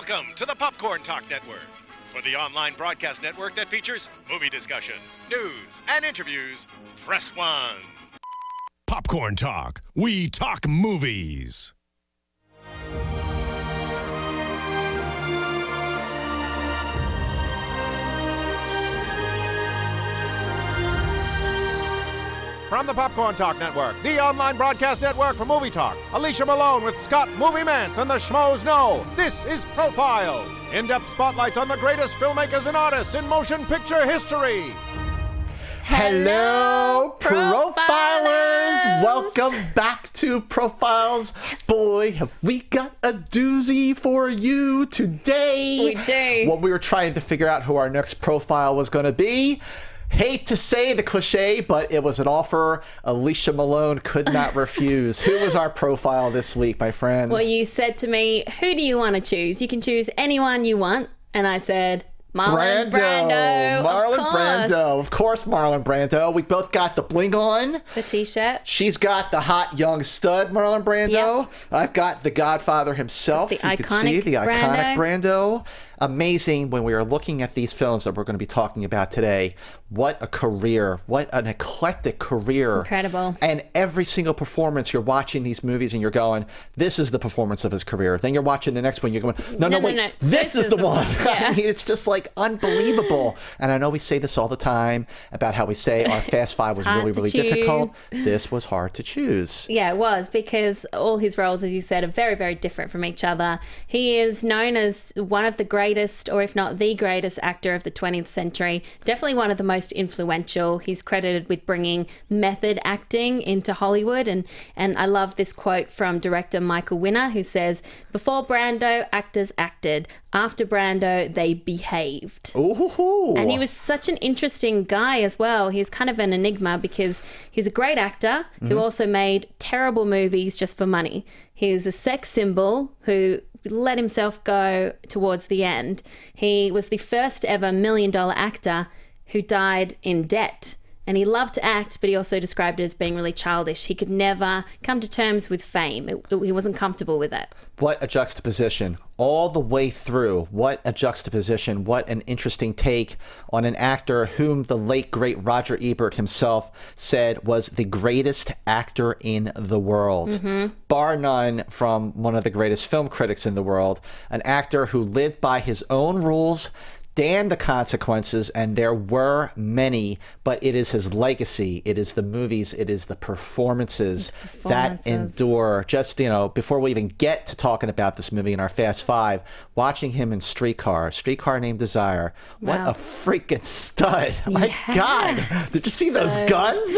Welcome to the Popcorn Talk Network, for the online broadcast network that features movie discussion, news, and interviews. Press 1. Popcorn Talk. We talk movies. From the Popcorn Talk Network, the online broadcast network for movie talk, Alicia Malone with Scott, Movie Mantz, and the Schmoes Know. This is Profiles. In-depth spotlights on the greatest filmmakers and artists in motion picture history. Hello, Profilers! Welcome back to Profiles. Yes. Boy, have we got a doozy for you today. We do. When we were trying to figure out who our next profile was going to be, hate to say the cliche, but it was an offer Alicia Malone could not refuse. Who was our profile this week, my friend? Well, you said to me, who do you want to choose? You can choose anyone you want. And I said, Marlon Brando. Marlon Brando. Of course, Marlon Brando. We both got the bling on. The t-shirt. She's got the hot young stud, Marlon Brando. Yep. I've got the Godfather himself. The iconic Brando. Amazing when we are looking at these films that we're going to be talking about today. What a career. What an eclectic career. Incredible. And every single performance, you're watching these movies and you're going, this is the performance of his career. Then you're watching the next one, you're going, no. This is the one. Yeah. I mean, it's just like unbelievable. And I know we say this all the time about how we say our Fast Five was really difficult. This was hard to choose. Yeah, it was, because all his roles, as you said, are very, very different from each other. He is known as one of the greatest, or if not the greatest actor of the 20th century. Definitely one of the most influential. He's credited with bringing method acting into Hollywood. And I love this quote from director Michael Winner, who says, "Before Brando, actors acted. After Brando, they behaved." Ooh. And he was such an interesting guy as well. He's kind of an enigma because he's a great actor who also made terrible movies just for money. He was a sex symbol who let himself go towards the end. He was the first ever $1 million actor who died in debt. And he loved to act, but he also described it as being really childish. He could never come to terms with fame. He wasn't comfortable with it. What a juxtaposition. All the way through. What a juxtaposition. What an interesting take on an actor whom the late, great Roger Ebert himself said was the greatest actor in the world. Bar none, from one of the greatest film critics in the world. An actor who lived by his own rules, damn the consequences, and there were many, but it is his legacy. It is the movies. It is the performances that endure. Just, before we even get to talking about this movie in our Fast Five, watching him in Streetcar Named Desire. What a freaking stud. My God. Did you see those guns?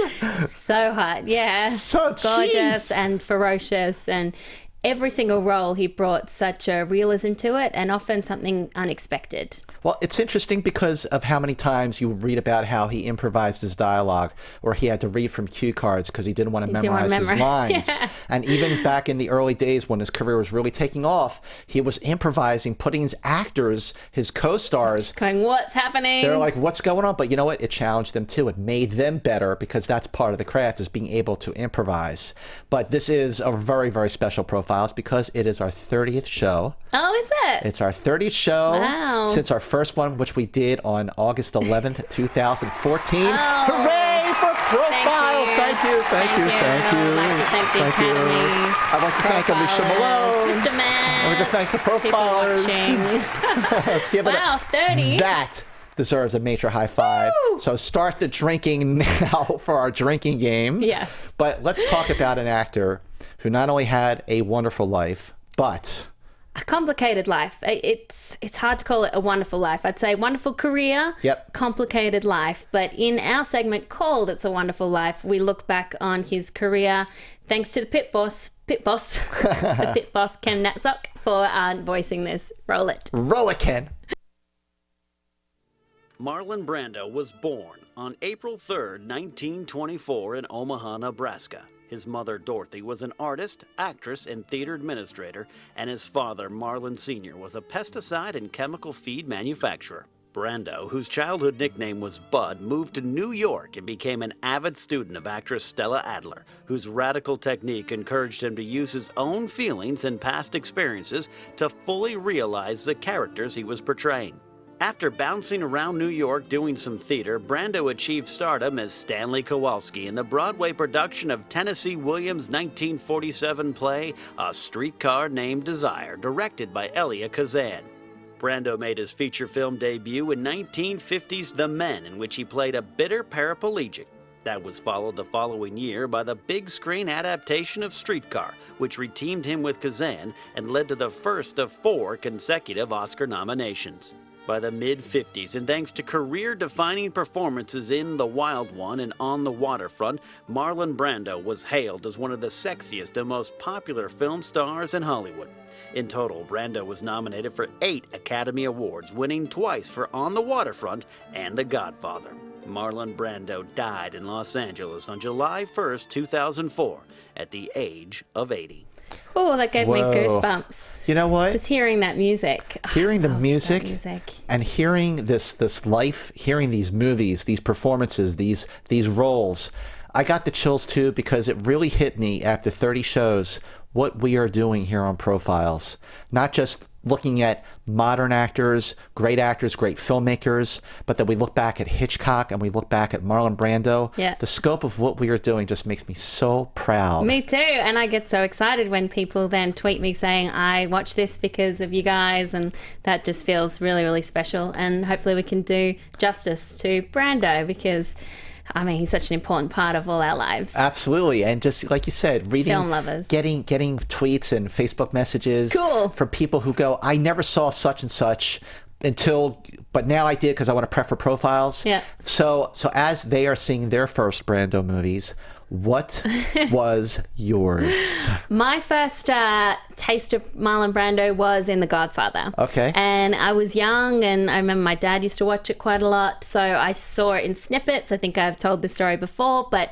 So hot. Yeah. So gorgeous and ferocious, and every single role he brought such a realism to it, and often something unexpected. Well, it's interesting because of how many times you read about how he improvised his dialogue, or he had to read from cue cards because he didn't want to memorize his lines. Yeah. And even back in the early days when his career was really taking off, he was improvising, putting his actors, his co-stars, just going, what's happening? They're like, what's going on? But you know what? It challenged them too. It made them better, because that's part of the craft, is being able to improvise. But this is a very, very special profile because it is our 30th show. Oh, is it? It's our 30th show. Wow. Since our first one, which we did on August 11th, 2014. Oh. Hooray for Profiles! Thank you. I'd like to thank Alicia Malone. Mr. Man. I'd like to thank the Profilers. Wow, 30. That deserves a major high five. Woo! So start the drinking now for our drinking game. Yes. But let's talk about an actor who not only had a wonderful life, but a complicated life. It's hard to call it a wonderful life. I'd say wonderful career, complicated life. But in our segment called It's a Wonderful Life, we look back on his career thanks to the pit boss, the pit boss, Ken Natsok, for voicing this. Roll it. Roll it, Ken. Marlon Brando was born on April 3rd, 1924 in Omaha, Nebraska. His mother, Dorothy, was an artist, actress, and theater administrator, and his father, Marlon Sr., was a pesticide and chemical feed manufacturer. Brando, whose childhood nickname was Bud, moved to New York and became an avid student of actress Stella Adler, whose radical technique encouraged him to use his own feelings and past experiences to fully realize the characters he was portraying. After bouncing around New York doing some theater, Brando achieved stardom as Stanley Kowalski in the Broadway production of Tennessee Williams' 1947 play A Streetcar Named Desire, directed by Elia Kazan. Brando made his feature film debut in 1950's The Men, in which he played a bitter paraplegic. That was followed the following year by the big screen adaptation of Streetcar, which reteamed him with Kazan and led to the first of 4 consecutive Oscar nominations. By the mid-50s, and thanks to career-defining performances in The Wild One and On the Waterfront, Marlon Brando was hailed as one of the sexiest and most popular film stars in Hollywood. In total, Brando was nominated for 8 Academy Awards, winning twice for On the Waterfront and The Godfather. Marlon Brando died in Los Angeles on July 1st, 2004, at the age of 80. Oh, that gave me goosebumps. You know what? Just hearing that music. Hearing the music and hearing this life, hearing these movies, these performances, these roles, I got the chills too, because it really hit me after 30 shows what we are doing here on Profiles. Not just looking at modern actors, great filmmakers, but that we look back at Hitchcock and we look back at Marlon Brando. Yeah. The scope of what we are doing just makes me so proud. Me too. And I get so excited when people then tweet me saying, I watched this because of you guys. And that just feels really, really special. And hopefully we can do justice to Brando, because I mean, he's such an important part of all our lives. Absolutely. And just like you said, reading, film lovers, getting tweets and Facebook messages from people who go, I never saw such and such but now I did because I want to prep for Profiles. Yeah. So as they are seeing their first Brando movies, what was yours? My first taste of Marlon Brando was in The Godfather. Okay. And I was young, and I remember my dad used to watch it quite a lot, so I saw it in snippets. I think I've told this story before, but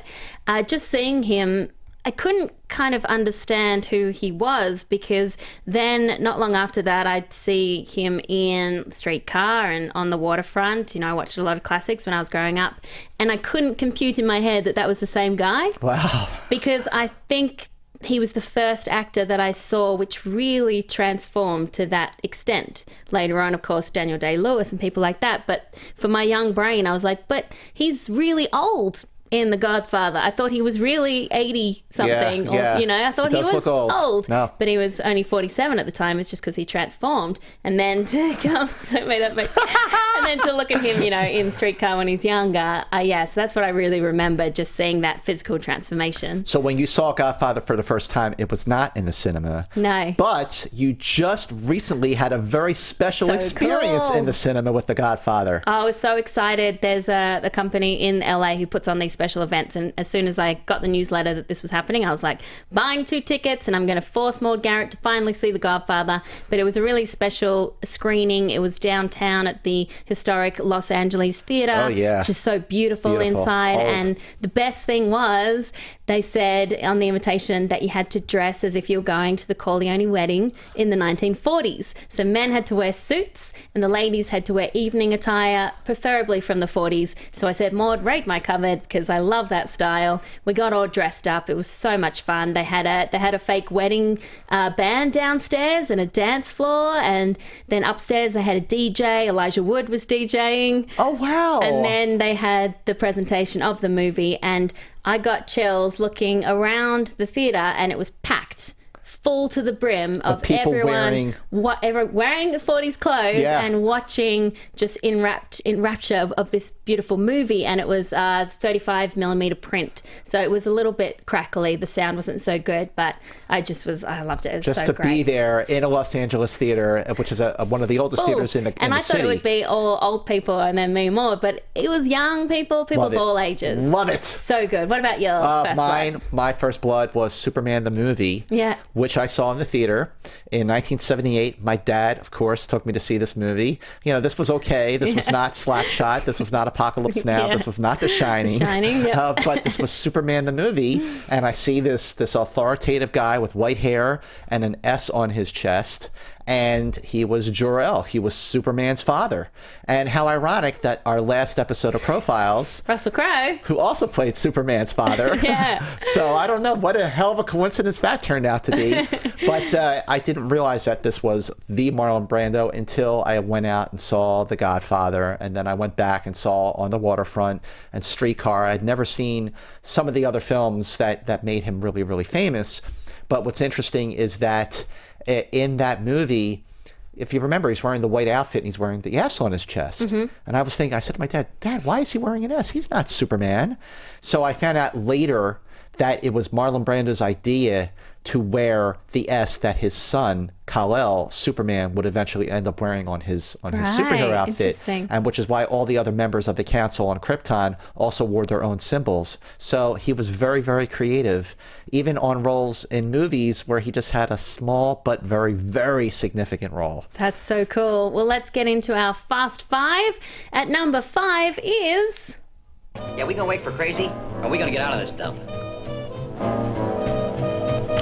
just seeing him, I couldn't kind of understand who he was, because then not long after that I'd see him in Streetcar and On the Waterfront. You know, I watched a lot of classics when I was growing up, and I couldn't compute in my head that was the same guy. Wow. Because I think he was the first actor that I saw which really transformed to that extent. Later on, of course, Daniel Day-Lewis and people like that. But for my young brain, I was like, but he's really old in The Godfather. I thought he was really 80-something. Yeah. Or, you know, I thought he was look old. No. But he was only 47 at the time. It's just because he transformed. And then to come... Don't make that make sense. And then to look at him, you know, in Streetcar when he's younger. So that's what I really remember, just seeing that physical transformation. So when you saw Godfather for the first time, it was not in the cinema. No. But you just recently had a very special experience in the cinema with The Godfather. I was so excited. There's a company in LA who puts on these special events, and as soon as I got the newsletter that this was happening, I was like, buying 2 tickets, and I'm going to force Maud Garrett to finally see The Godfather. But it was a really special screening. It was downtown at the historic Los Angeles Theater. Oh, yeah. Which is so beautiful inside. Old. And the best thing was, they said on the invitation that you had to dress as if you were going to the Corleone wedding in the 1940s. So men had to wear suits, and the ladies had to wear evening attire, preferably from the 40s. So I said, Maud, raid my cupboard, because I love that style. We got all dressed up. It was so much fun. They had a fake wedding band downstairs and a dance floor, and then upstairs they had a DJ. Elijah Wood was DJing. Oh, wow. And then they had the presentation of the movie, and I got chills looking around the theater, and it was packed, full to the brim of everyone wearing the 40s clothes and watching, just in rapture of this beautiful movie. And it was 35mm print, so it was a little bit crackly. The sound wasn't so good, but I loved it. It was just so to great. be there in a Los Angeles theater, which is one of the oldest theaters in the and I city. thought it would be all old people and then me more, but it was young people of all ages. Love it. So good. What about your first blood? My first blood was Superman the movie, which I saw in the theater in 1978. My dad, of course, took me to see this movie. You know, this was okay. This was not Slapshot. This was not Apocalypse Now. This was not The Shining. But this was Superman the movie, and I see this authoritative guy with white hair and an S on his chest, and he was Jor-El. He was Superman's father. And how ironic that our last episode of Profiles, Russell Crowe, who also played Superman's father. Yeah. So I don't know what a hell of a coincidence that turned out to be. But I didn't realize that this was the Marlon Brando until I went out and saw The Godfather, and then I went back and saw On the Waterfront and Streetcar. I'd never seen some of the other films that made him really, really famous. But what's interesting is that in that movie, if you remember, he's wearing the white outfit and he's wearing the S on his chest. And I was thinking, I said to my dad, why is he wearing an S? He's not Superman. So I found out later that it was Marlon Brando's idea to wear the S that his son, Kal-El, Superman, would eventually end up wearing on his superhero outfit. And which is why all the other members of the council on Krypton also wore their own symbols. So he was very, very creative, even on roles in movies where he just had a small but very, very significant role. That's so cool. Well, let's get into our Fast Five. At number 5 is... Yeah, we gonna wait for crazy? Or are we gonna get out of this dump?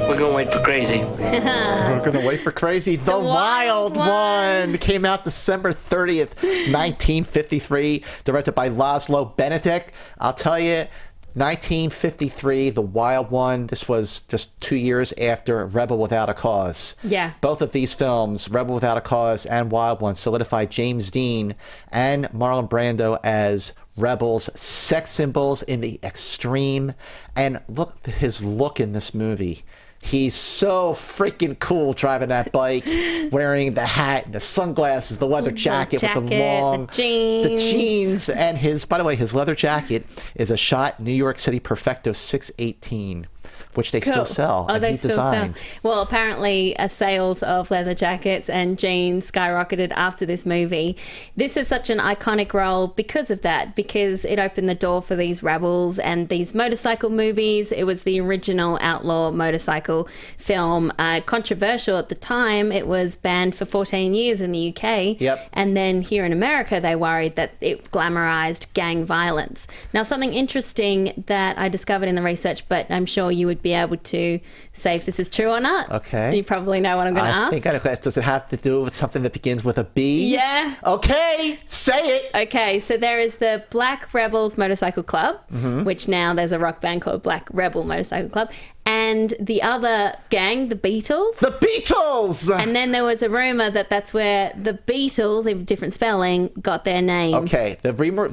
We're gonna wait for crazy. We're going to wait for crazy. The Wild One came out December 30th, 1953, directed by Laszlo Benedek. I'll tell you, 1953, The Wild One. This was just 2 years after Rebel Without a Cause. Yeah. Both of these films, Rebel Without a Cause and Wild One, solidified James Dean and Marlon Brando as rebels, sex symbols in the extreme. And look at his look in this movie. He's so freaking cool driving that bike, wearing the hat, the sunglasses, the leather jacket with the long... the jeans. And by the way, his leather jacket is a Schott New York City Perfecto 618. Which they still sell. Oh, and they he still designed. sell. Well, apparently sales of leather jackets and jeans skyrocketed after this movie. This is such an iconic role because of that, because it opened the door for these rebels and these motorcycle movies. It was the original outlaw motorcycle film. Controversial at the time. It was banned for 14 years in the UK. Yep. And then here in America, they worried that it glamorized gang violence. Now, something interesting that I discovered in the research, but I'm sure you would be able to say if this is true or not. Okay. You probably know what I'm going to ask. I think does it have to do with something that begins with a B? Yeah. Okay, say it. Okay, so there is the Black Rebels Motorcycle Club, which now there's a rock band called Black Rebel Motorcycle Club, and the other gang, the Beatles. The Beatles! And then there was a rumor that that's where the Beatles, in different spelling, got their name. Okay, that rumor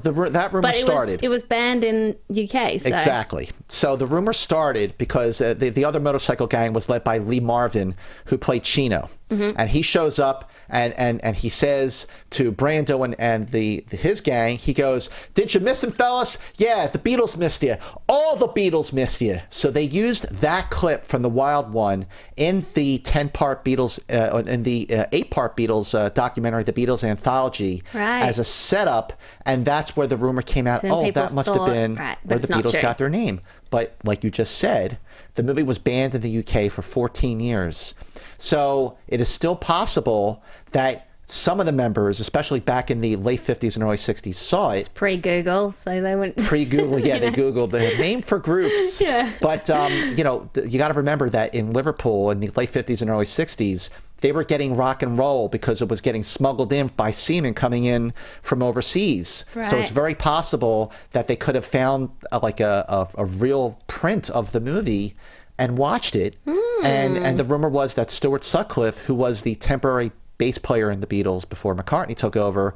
started. It was banned in UK. So. Exactly. So the rumor started because the other motorcycle gang was led by Lee Marvin, who played Chino. And he shows up and he says to Brando and his gang, he goes, "Did you miss him, fellas? Yeah, the Beatles missed you. All the Beatles missed you." So they used that clip from The Wild One in the 10-part Beatles, in the 8-part Beatles documentary, The Beatles Anthology, as a setup. And that's where the rumor came out. So that must have been where the Beatles got their name. But like you just said, the movie was banned in the UK for 14 years. So it is still possible that some of the members, especially back in the late 50s and early 60s, saw it. It's pre-Google, so they went... Pre-Google, yeah, they Googled the name for groups. Yeah. But, you got to remember that in Liverpool in the late 50s and early 60s, they were getting rock and roll because it was getting smuggled in by seamen coming in from overseas. Right. So it's very possible that they could have found a real print of the movie and watched it. And the rumor was that Stuart Sutcliffe, who was the temporary bass player in the Beatles before McCartney took over,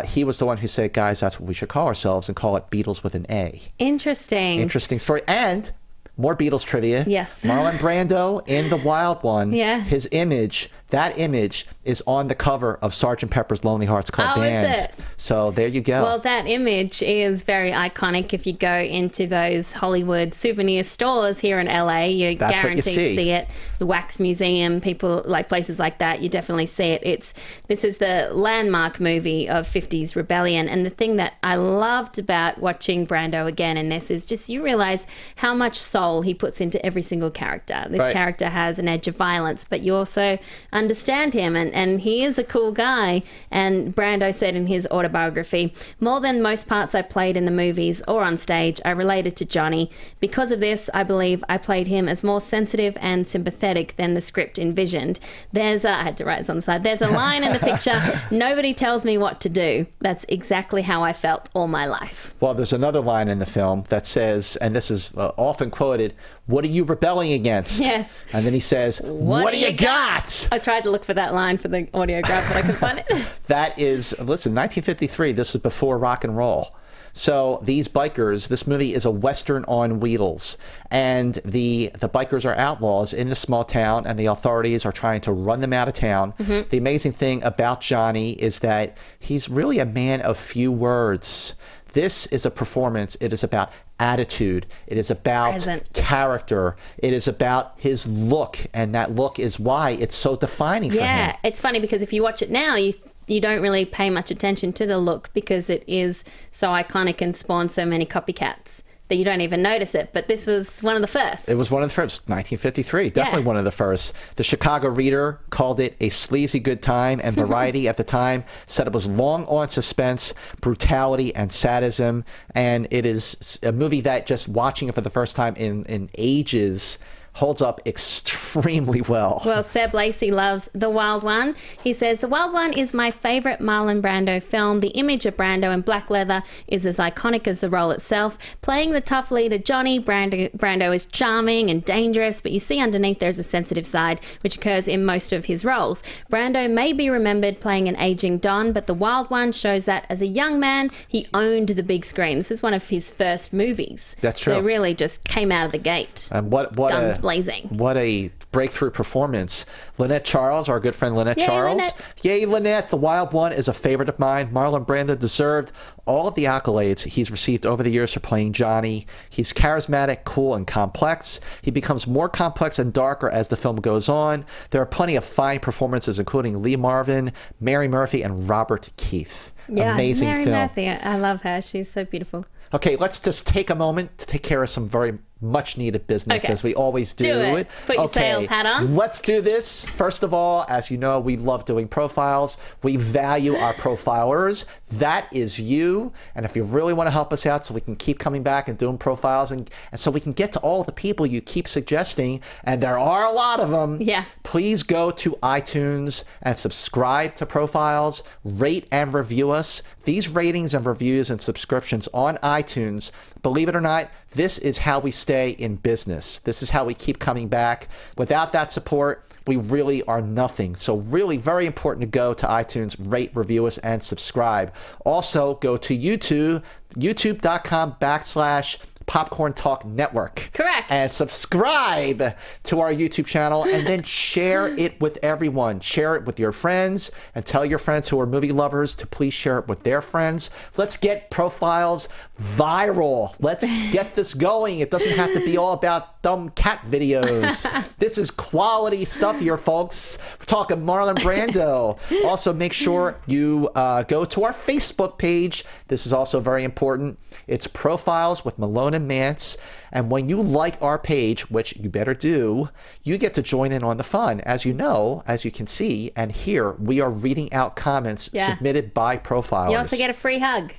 he was the one who said, "Guys, that's what we should call ourselves," and call it Beatles with an A. Interesting story. And more Beatles trivia. Yes. Marlon Brando in The Wild One. Yeah. His image, that image is on the cover of Sgt. Pepper's Lonely Hearts Club Band. Is it? So there you go. Well, that image is very iconic. If you go into those Hollywood souvenir stores here in LA, you're guaranteed to see it. The Wax Museum, people like places like that, you definitely see it. This is the landmark movie of 50s rebellion. And the thing that I loved about watching Brando again in this is just you realize how much soul he puts into every single character. This character has an edge of violence, but you also understand him, and he is a cool guy. And Brando said in his autobiography, "More than most parts I played in the movies or on stage, I related to Johnny. Because of this, I believe I played him as more sensitive and sympathetic than the script envisioned. I had to write this on the side, there's a line in the picture, nobody tells me what to do. That's exactly how I felt all my life." Well, there's another line in the film that says, and this is often quoted, "What are you rebelling against?" Yes. And then he says, "What do you got?" I tried to look for that line for the audiograph, but I couldn't find it. That is, listen, 1953, this is before rock and roll. So these bikers, this movie is a Western on wheels, and the bikers are outlaws in the small town, and the authorities are trying to run them out of town. Mm-hmm. The amazing thing about Johnny is that he's really a man of few words. This is a performance. It is about attitude. It is about character. It is about his look, and that look is why it's so defining for him. Yeah, it's funny because if you watch it now, you don't really pay much attention to the look because it is so iconic and spawned so many copycats that you don't even notice it. But this was one of the first. It was one of the first, 1953, definitely one of the first. The Chicago Reader called it a sleazy good time, and Variety at the time said it was long on suspense, brutality, and sadism. And it is a movie that, just watching it for the first time in ages, holds up extremely well. Well, Seb Lacey loves The Wild One. He says, "The Wild One is my favorite Marlon Brando film. The image of Brando in black leather is as iconic as the role itself. Playing the tough leader Johnny, Brando is charming and dangerous, but you see underneath there's a sensitive side, which occurs in most of his roles. Brando may be remembered playing an aging Don, but The Wild One shows that as a young man, he owned the big screen. This is one of his first movies. That's true. So it really just came out of the gate. And guns blazing. What a breakthrough performance. Lynette Charles, our good friend Lynette Charles. Lynette. Yay, Lynette. The Wild One is a favorite of mine. Marlon Brando deserved all of the accolades he's received over the years for playing Johnny. He's charismatic, cool, and complex. He becomes more complex and darker as the film goes on. There are plenty of fine performances, including Lee Marvin, Mary Murphy, and Robert Keith. Yeah, amazing Mary film. Murphy. I love her. She's so beautiful. Okay, let's just take a moment to take care of some very much needed business, as we always do. Do it. Put your sales hat on. Let's do this. First of all, as you know, we love doing profiles. We value our profilers. That is you. And if you really want to help us out so we can keep coming back and doing profiles, and so we can get to all the people you keep suggesting, and there are a lot of them, please go to iTunes and subscribe to Profiles, rate and review us. These ratings and reviews and subscriptions on iTunes, believe it or not, this is how we stay in business. This is how we keep coming back. Without that support, we really are nothing. So really very important to go to iTunes, rate, review us, and subscribe. Also, go to YouTube, youtube.com/Popcorn Talk Network. Correct. And subscribe to our YouTube channel, and then share it with everyone. Share it with your friends, and tell your friends who are movie lovers to please share it with their friends. Let's get Profiles viral. Let's get this going. It doesn't have to be all about dumb cat videos. This is quality stuff here, folks. We're talking Marlon Brando. Also, make sure you go to our Facebook page. This is also very important. It's Profiles with Malone and Mantz. And when you like our page, which you better do, you get to join in on the fun. As you know, as you can see and hear, we are reading out comments submitted by Profilers. You also get a free hug.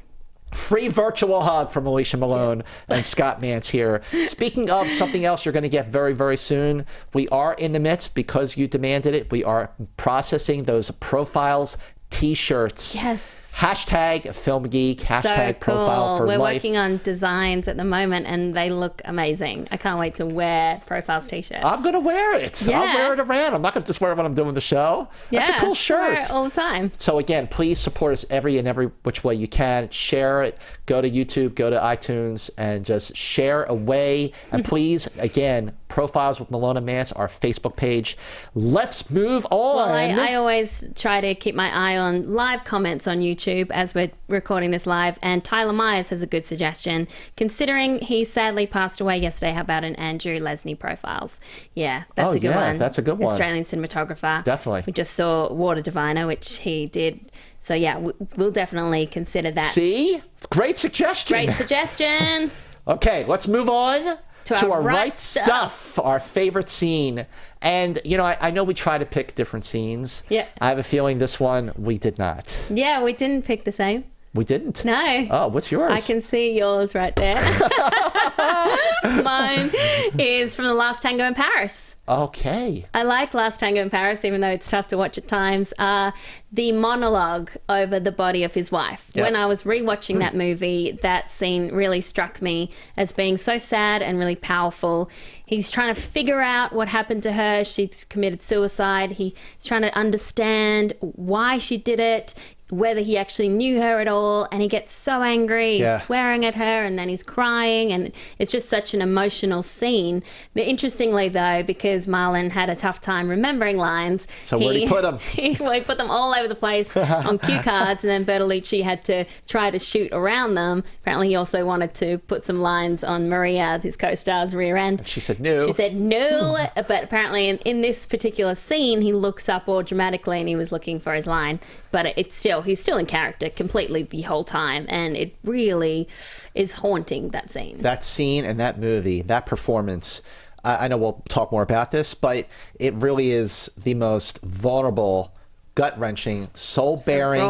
Free virtual hug from Alicia Malone and Scott Mantz here. Speaking of something else you're going to get very, very soon, we are in the midst, because you demanded it, we are processing those Profiles t-shirts. Yes. Hashtag Film Geek, hashtag so cool. Profile for We're Life. working on designs at the moment, and they look amazing. I can't wait to wear Profiles t-shirts. I'm going to wear it. Yeah. I'll wear it around. I'm not going to just wear it when I'm doing the show. That's a cool shirt. Wear it all the time. So again, please support us every which way you can. Share it. Go to YouTube, go to iTunes, and just share away. And please, again, Profiles with Malone and Mantz, our Facebook page. Let's move on. Well, I always try to keep my eye on live comments on YouTube as we're recording this live, and Tyler Myers has a good suggestion. Considering he sadly passed away yesterday, how about an Andrew Lesney Profiles? Yeah, that's a good one. That's a good one. Australian cinematographer. Definitely. We just saw Water Diviner, which he did. So yeah, we'll definitely consider that. See? Great suggestion. Great suggestion. Okay, let's move on. to our right stuff, our favorite scene. And, you know, I know we try to pick different scenes. Yeah. I have a feeling this one we did not. Yeah, we didn't pick the same. We didn't? No. Oh, what's yours? I can see yours right there. Mine is from The Last Tango in Paris. Okay. I like Last Tango in Paris, even though it's tough to watch at times. The monologue over the body of his wife. Yep. When I was rewatching that movie, that scene really struck me as being so sad and really powerful. He's trying to figure out what happened to her. She's committed suicide. He's trying to understand why she did it, whether he actually knew her at all, and he gets so angry, he's swearing at her, and then he's crying, and it's just such an emotional scene. But interestingly, though, because Marlon had a tough time remembering lines, so where'd he put them? He put them all over the place on cue cards, and then Bertolucci had to try to shoot around them. Apparently, he also wanted to put some lines on Maria, his co-star's rear end. She said no. She said no, but apparently in this particular scene, he looks up all dramatically, and he was looking for his line. But he's still in character completely the whole time, and it really is haunting, that scene. That scene and that movie, that performance, I know we'll talk more about this, but it really is the most vulnerable, gut-wrenching, soul-bearing,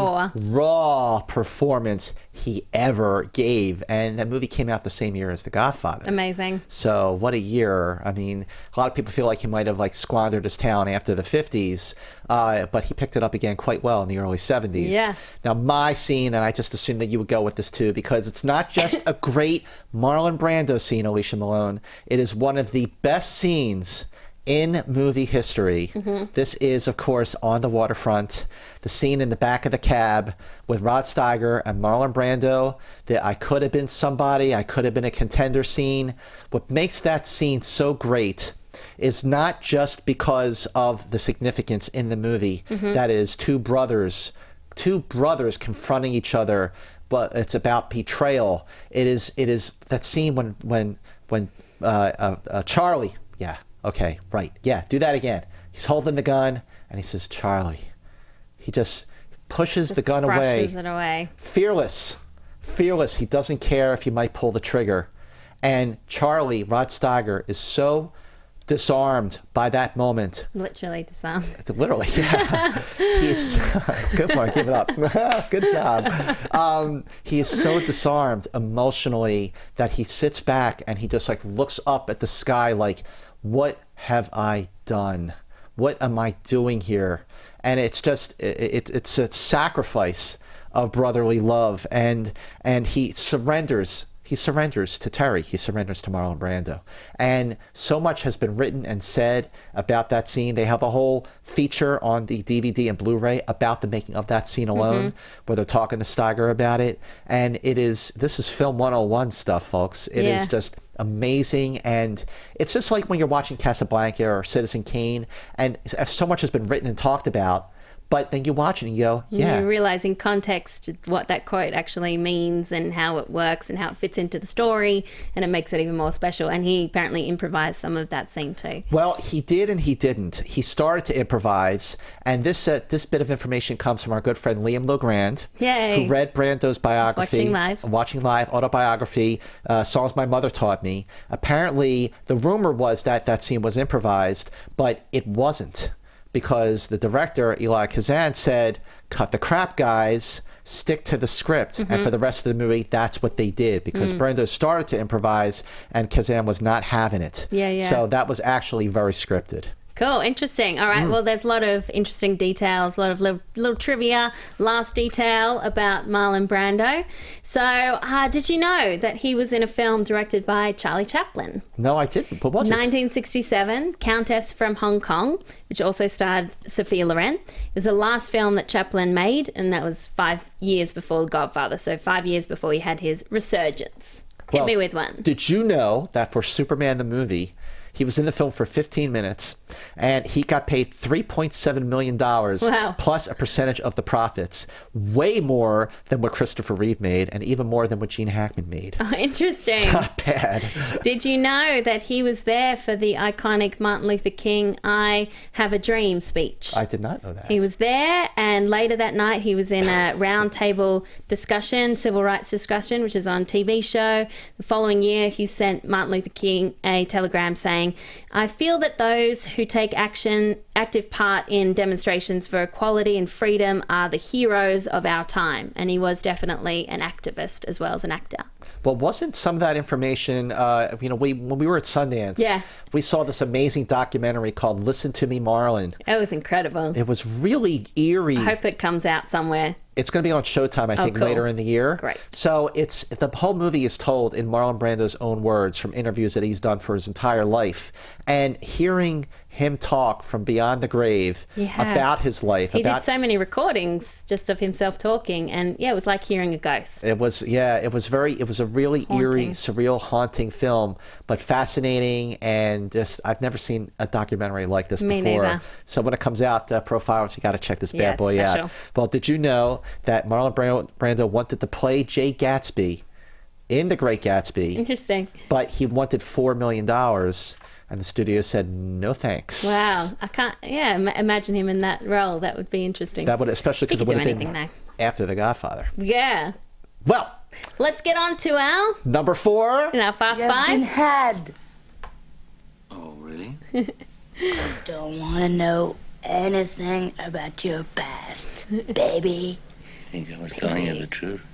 raw performance he ever gave. And that movie came out the same year as The Godfather. Amazing. So what a year. I mean, a lot of people feel like he might have squandered his talent after the 50s, but he picked it up again quite well in the early 70s. Yeah. Now, my scene, and I just assumed that you would go with this too, because it's not just a great Marlon Brando scene, Alicia Malone. It is one of the best scenes in movie history. This is, of course, On the Waterfront, the scene in the back of the cab with Rod Steiger and Marlon Brando, that I could have been somebody, I could have been a contender scene. What makes that scene so great is not just because of the significance in the movie, that is two brothers confronting each other, but it's about betrayal. It is that scene when Charlie, okay, right. Yeah, do that again. He's holding the gun, and he says, Charlie. He just pushes the gun away. Brushes it away. Fearless. He doesn't care if you might pull the trigger. And Charlie, Rod Steiger, is so disarmed by that moment. Literally disarmed. Literally, yeah. He's good one. Give it up. Good job. He is so disarmed emotionally that he sits back and he just looks up at the sky like, what have I done? What am I doing here? And it's just it's a sacrifice of brotherly love, and he surrenders. He surrenders to Terry. He surrenders to Marlon Brando. And so much has been written and said about that scene. They have a whole feature on the DVD and Blu-ray about the making of that scene alone, where they're talking to Steiger about it. And this is film 101 stuff, folks. It is just amazing. And it's just like when you're watching Casablanca or Citizen Kane, and so much has been written and talked about, but then you watch it and you go, yeah. You realize in context what that quote actually means and how it works and how it fits into the story, and it makes it even more special. And he apparently improvised some of that scene too. Well, he did and he didn't. He started to improvise, and this bit of information comes from our good friend Liam Legrand, who read Brando's biography. Watching live autobiography, Songs My Mother Taught Me. Apparently, the rumor was that scene was improvised, but it wasn't. Because the director, Eli Kazan, said, cut the crap, guys, stick to the script. And for the rest of the movie, that's what they did. Because Brando started to improvise, and Kazan was not having it. So that was actually very scripted. Cool, interesting. All right, well, there's a lot of interesting details, a lot of little trivia. Last detail about Marlon Brando. So, did you know that he was in a film directed by Charlie Chaplin? No, I didn't. What was it? 1967, Countess from Hong Kong, which also starred Sophia Loren. It was the last film that Chaplin made, and that was 5 years before Godfather, so 5 years before he had his resurgence. Hit me with one. Did you know that for Superman the movie, He was in the film for 15 minutes, and he got paid $3.7 million plus a percentage of the profits, way more than what Christopher Reeve made, and even more than what Gene Hackman made. Oh, interesting. Not bad. Did you know that he was there for the iconic Martin Luther King "I Have a Dream" speech? I did not know that. He was there, and later that night he was in a roundtable discussion, civil rights discussion, which is on TV show. The following year, he sent Martin Luther King a telegram saying, "I feel that those who take active part in demonstrations for equality and freedom are the heroes of our time." And he was definitely an activist as well as an actor. Well, wasn't some of that information, when we were at Sundance, we saw this amazing documentary called Listen to Me, Marlon. It was incredible. It was really eerie. I hope it comes out somewhere. It's going to be on Showtime, I think, later in the year. Great. So the whole movie is told in Marlon Brando's own words from interviews that he's done for his entire life. And hearing him talk from beyond the grave about his life. He did so many recordings just of himself talking, and it was like hearing a ghost. It was a really eerie, surreal, haunting film, but fascinating, and just I've never seen a documentary like this before. Neither. So when it comes out, Profiles, you got to check this bad boy special. out. Well, did you know that Marlon Brando wanted to play Jay Gatsby in The Great Gatsby? Interesting. But he wanted $4 million. And the studio said, no thanks. Wow. I can't, imagine him in that role. That would be interesting. That would, especially because it would have been after The Godfather. Yeah. Well. Let's get on to our... Number 4. In our Fast You've Five. been had. Oh, really? I don't want to know anything about your past, baby. I think I was telling you the truth.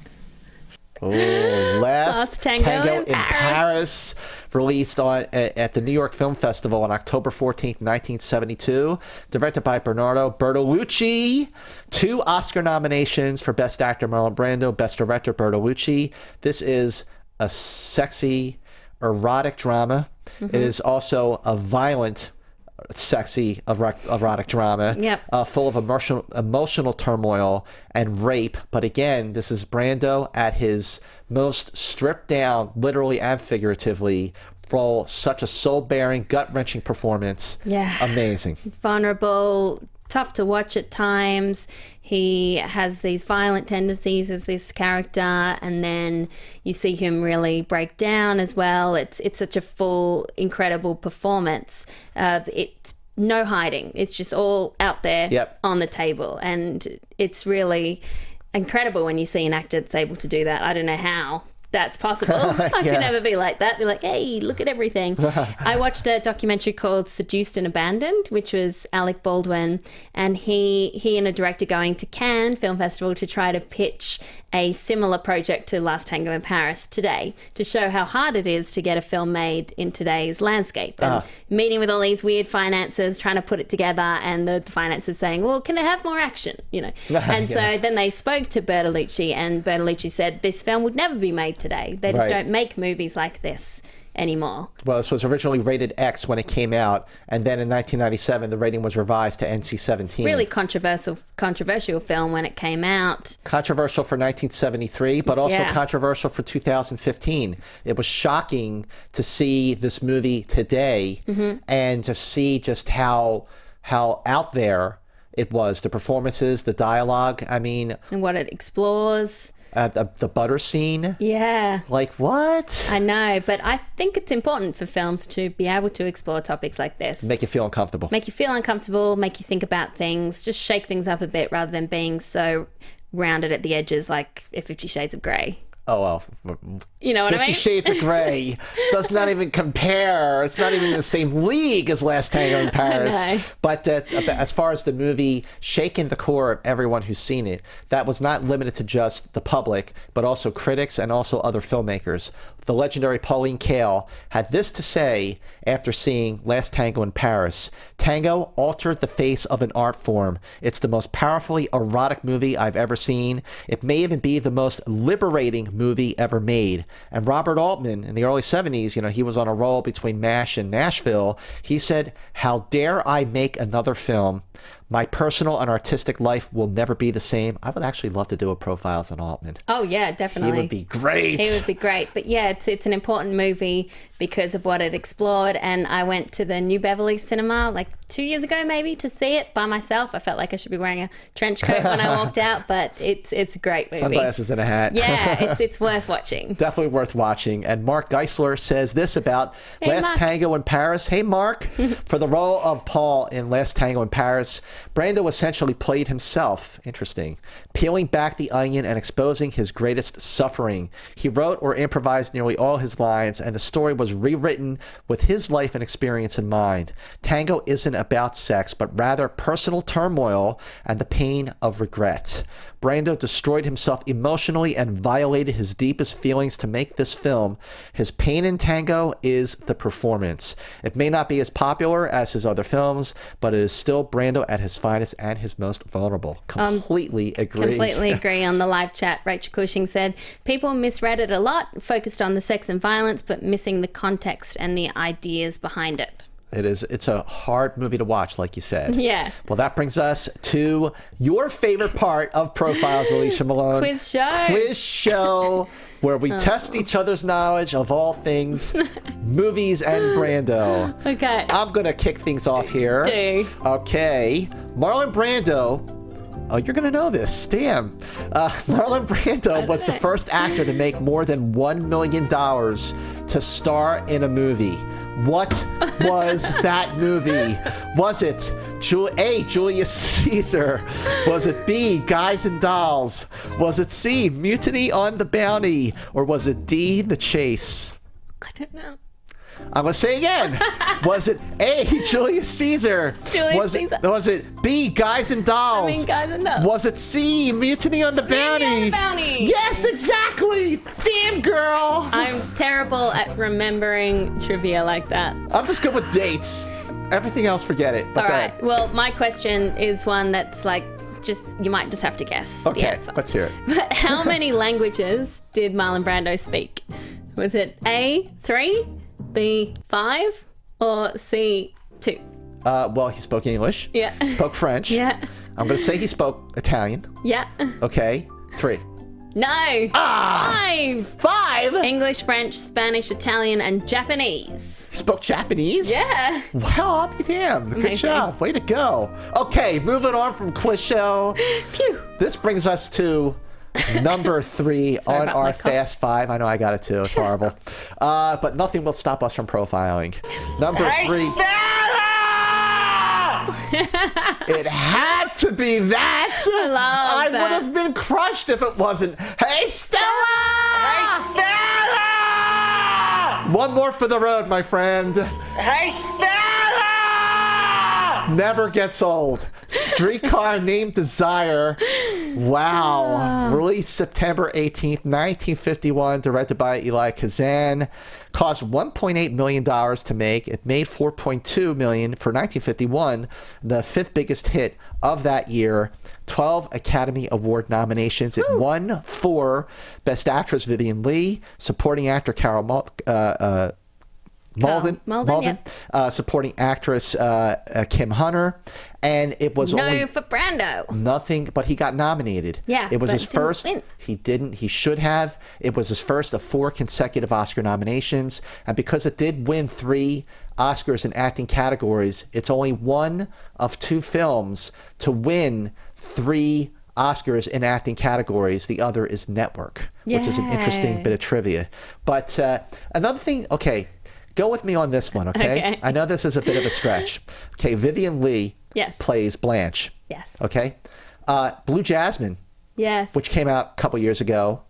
Oh, Last Tango in Paris, released at the New York Film Festival on October 14th, 1972. Directed by Bernardo Bertolucci. 2 Oscar nominations for Best Actor, Marlon Brando. Best Director, Bertolucci. This is a sexy, erotic drama. Mm-hmm. It is also a violent, sexy, erotic drama, full of emotional turmoil and rape. But again, this is Brando at his most stripped down, literally and figuratively, role. Such a soul-bearing, gut-wrenching performance. Yeah. Amazing. Vulnerable, tough to watch at times. He has these violent tendencies as this character, and then you see him really break down as well. It's such a full, incredible performance. It's no hiding. It's just all out there on the table, and it's really incredible when you see an actor that's able to do that. I don't know how that's possible. I could never be like that. Be like, hey, look at everything. I watched a documentary called Seduced and Abandoned, which was Alec Baldwin, and he and a director going to Cannes Film Festival to try to pitch a similar project to Last Tango in Paris today, to show how hard it is to get a film made in today's landscape. And meeting with all these weird financiers, trying to put it together, and the financiers saying, well, can it have more action? And so then they spoke to Bertolucci, and Bertolucci said this film would never be made today. They just don't make movies like this anymore. Well, this was originally rated X when it came out, and then in 1997 the rating was revised to NC-17. Really controversial film when it came out. Controversial for 1973, but also controversial for 2015. It was shocking to see this movie today and to see just how out there it was. The performances, the dialogue, and what it explores. The butter scene. Yeah. Like, what? I know, but I think it's important for films to be able to explore topics like this. Make you feel uncomfortable. Make you think about things, just shake things up a bit rather than being so rounded at the edges like 50 Shades of Grey. Oh, well. You know what I mean? 50 Shades of Grey does not even compare. It's not even in the same league as Last Tango in Paris. I know. But as far as the movie shaking the core of everyone who's seen it, that was not limited to just the public, but also critics and also other filmmakers. The legendary Pauline Kael had this to say after seeing Last Tango in Paris. Tango altered the face of an art form. It's the most powerfully erotic movie I've ever seen. It may even be the most liberating movie ever made. And Robert Altman, in the early 70s, he was on a roll between MASH and Nashville. He said, how dare I make another film My personal and artistic life will never be the same. I would actually love to do a Profiles on Altman. Oh, yeah, definitely. He would be great. He would be great. But yeah, it's an important movie because of what it explored. And I went to the New Beverly Cinema like 2 years ago, maybe, to see it by myself. I felt like I should be wearing a trench coat when I walked out, but it's a great movie. Sunglasses and a hat. Yeah, it's worth watching. Definitely worth watching. And Mark Geisler says this about Last Tango in Paris. Hey, Mark. For the role of Paul in Last Tango in Paris, Brando essentially played himself. Interesting. Peeling back the onion and exposing his greatest suffering. He wrote or improvised nearly all his lines, and the story was rewritten with his life and experience in mind. Tango isn't about sex, but rather personal turmoil and the pain of regret. Brando destroyed himself emotionally and violated his deepest feelings to make this film. His pain in Tango is the performance. It may not be as popular as his other films, but it is still Brando at his finest and his most vulnerable. Completely agree. Completely agree. On the live chat, Rachel Cushing said, people misread it a lot, focused on the sex and violence, but missing the context and the ideas behind it. It's a hard movie to watch, like you said. Yeah. Well, that brings us to your favorite part of Profiles, Alicia Malone. Quiz show. Quiz show, where we test each other's knowledge of all things movies and Brando. Okay. I'm going to kick things off here. Do. Okay. Marlon Brando. Oh, you're going to know this. Damn. Marlon Brando was the first actor to make more than $1 million to star in a movie. What was that movie? Was it A, Julius Caesar? Was it B, Guys and Dolls? Was it C, Mutiny on the Bounty? Or was it D, The Chase? I don't know. I'm going to say again. Was it A, Julius Caesar? Caesar. Was it B, Guys and Dolls? Guys and Dolls. Was it C, Mutiny on the Bounty? Mutiny on the Bounty. Yes, exactly. Damn, girl. I'm terrible at remembering trivia like that. I'm just good with dates. Everything else, forget it. But all right. Well, my question is one that's like, you might just have to guess the answer. Let's hear it. But how many languages did Marlon Brando speak? Was it A, 3, B, 5, or C, 2? Well, he spoke English. Yeah. He spoke French. Yeah. I'm going to say he spoke Italian. Yeah. Okay. 3. No. 5. 5? English, French, Spanish, Italian, and Japanese. He spoke Japanese? Yeah. Well, I'll be damned. Good Amazing. job. Way to go. Okay, moving on from quiz show. Phew. This brings us to number 3 on our Fast 5. I know I got it too. It's horrible. But nothing will stop us from profiling. Number 3. It had to be that. I would have been crushed if it wasn't. Hey, Stella! Hey, Stella! One more for the road, my friend. Hey, Stella! Never gets old. Streetcar Named Desire. Wow. Released September 18th, 1951, directed by Eli Kazan. Cost $1.8 million to make. It made $4.2 million for 1951, the 5th biggest hit of that year. 12 Academy Award nominations. It won 4 Best Actress Vivien Leigh, Supporting Actor Carol Malden, yeah. Supporting Actress Kim Hunter, and it was only for Brando. Nothing, but he got nominated. Yeah, it was his didn't first. win. He didn't. He should have. It was his first of 4 consecutive Oscar nominations, and because it did win 3 Oscars in acting categories, it's only one of 2 films to win 3 Oscars in acting categories. The other is Network, which is an interesting bit of trivia. But another thing, okay. Go with me on this one, okay? I know this is a bit of a stretch. Okay, Vivien Leigh plays Blanche. Yes. Okay? Blue Jasmine, yes, which came out a couple years ago,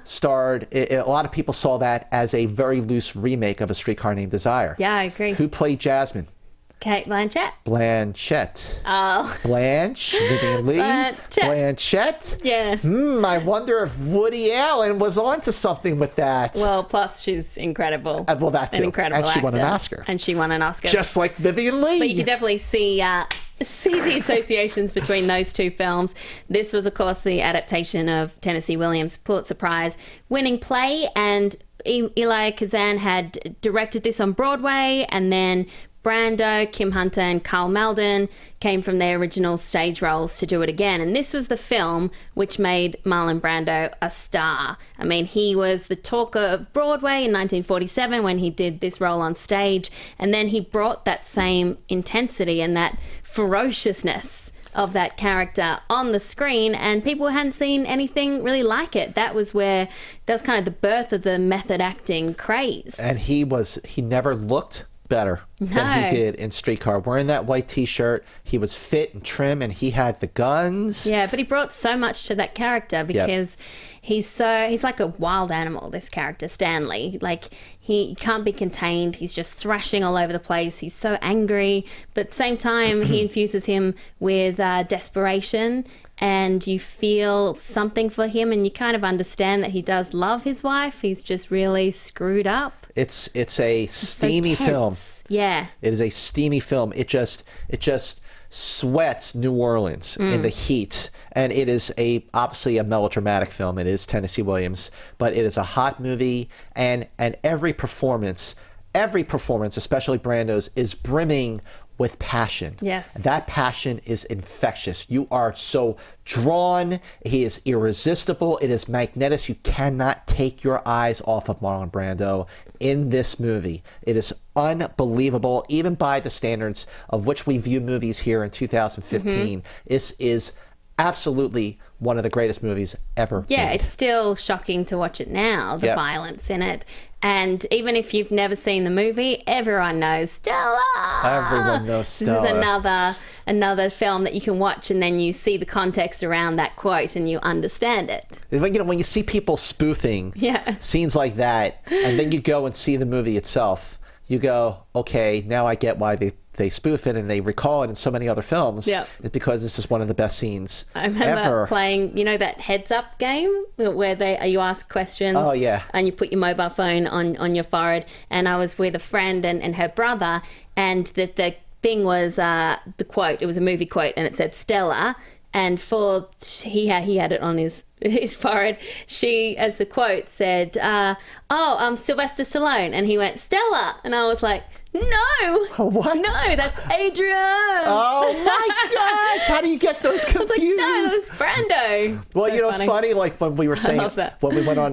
starred, a lot of people saw that as a very loose remake of A Streetcar Named Desire. Yeah, I agree. Who played Jasmine? Kate Blanchett. Blanchett. Oh. Blanche, Vivien Leigh. Blanchett. Yeah. I wonder if Woody Allen was onto something with that. Well, plus she's incredible. Well, that too. An incredible and she actor. won an Oscar. And she won an Oscar. Just like Vivien Leigh. But you can definitely see the associations between those 2 films. This was, of course, the adaptation of Tennessee Williams' Pulitzer Prize winning play, and Eli Kazan had directed this on Broadway, and then Brando, Kim Hunter, and Carl Malden came from their original stage roles to do it again. And this was the film which made Marlon Brando a star. I mean, he was the talk of Broadway in 1947 when he did this role on stage. And then he brought that same intensity and that ferociousness of that character on the screen, and people hadn't seen anything really like it. That was kind of the birth of the method acting craze. And he never looked better than he did in Streetcar. Wearing that white t-shirt, he was fit and trim, and he had the guns. Yeah, but he brought so much to that character because he's like a wild animal, this character, Stanley. Like, he can't be contained. He's just thrashing all over the place. He's so angry, but at the same time, he infuses him with desperation, and you feel something for him, and you kind of understand that he does love his wife. He's just really screwed up. It's a steamy film. Yeah. It is a steamy film. It just sweats New Orleans in the heat. And it is obviously a melodramatic film. It is Tennessee Williams, but it is a hot movie, and every performance, especially Brando's, is brimming with passion. Yes. That passion is infectious. You are so drawn. He is irresistible. It is magnetic. You cannot take your eyes off of Marlon Brando in this movie. It is unbelievable, even by the standards of which we view movies here in 2015. This is absolutely one of the greatest movies ever made. It's still shocking to watch it now, the violence in it. And even if you've never seen the movie, everyone knows Stella. Everyone knows Stella. This is another film that you can watch, and then you see the context around that quote and you understand it. When you see people spoofing scenes like that, and then you go and see the movie itself, you go, okay, now I get why they spoof it and they recall it in so many other films. It's because this is one of the best scenes I remember playing, that heads up game where you ask questions. Oh, yeah. And you put your mobile phone on your forehead. And I was with a friend and her brother, and the thing was the quote. It was a movie quote, and it said Stella. And he had it on his forehead. She, as the quote, said, I'm Sylvester Stallone. And he went, Stella. And I was like, no. What? No, that's Adrian. Oh my gosh! How do you get those confused? I was like, no, it's Brando. Well, so it's funny. Like when we were saying, when we went on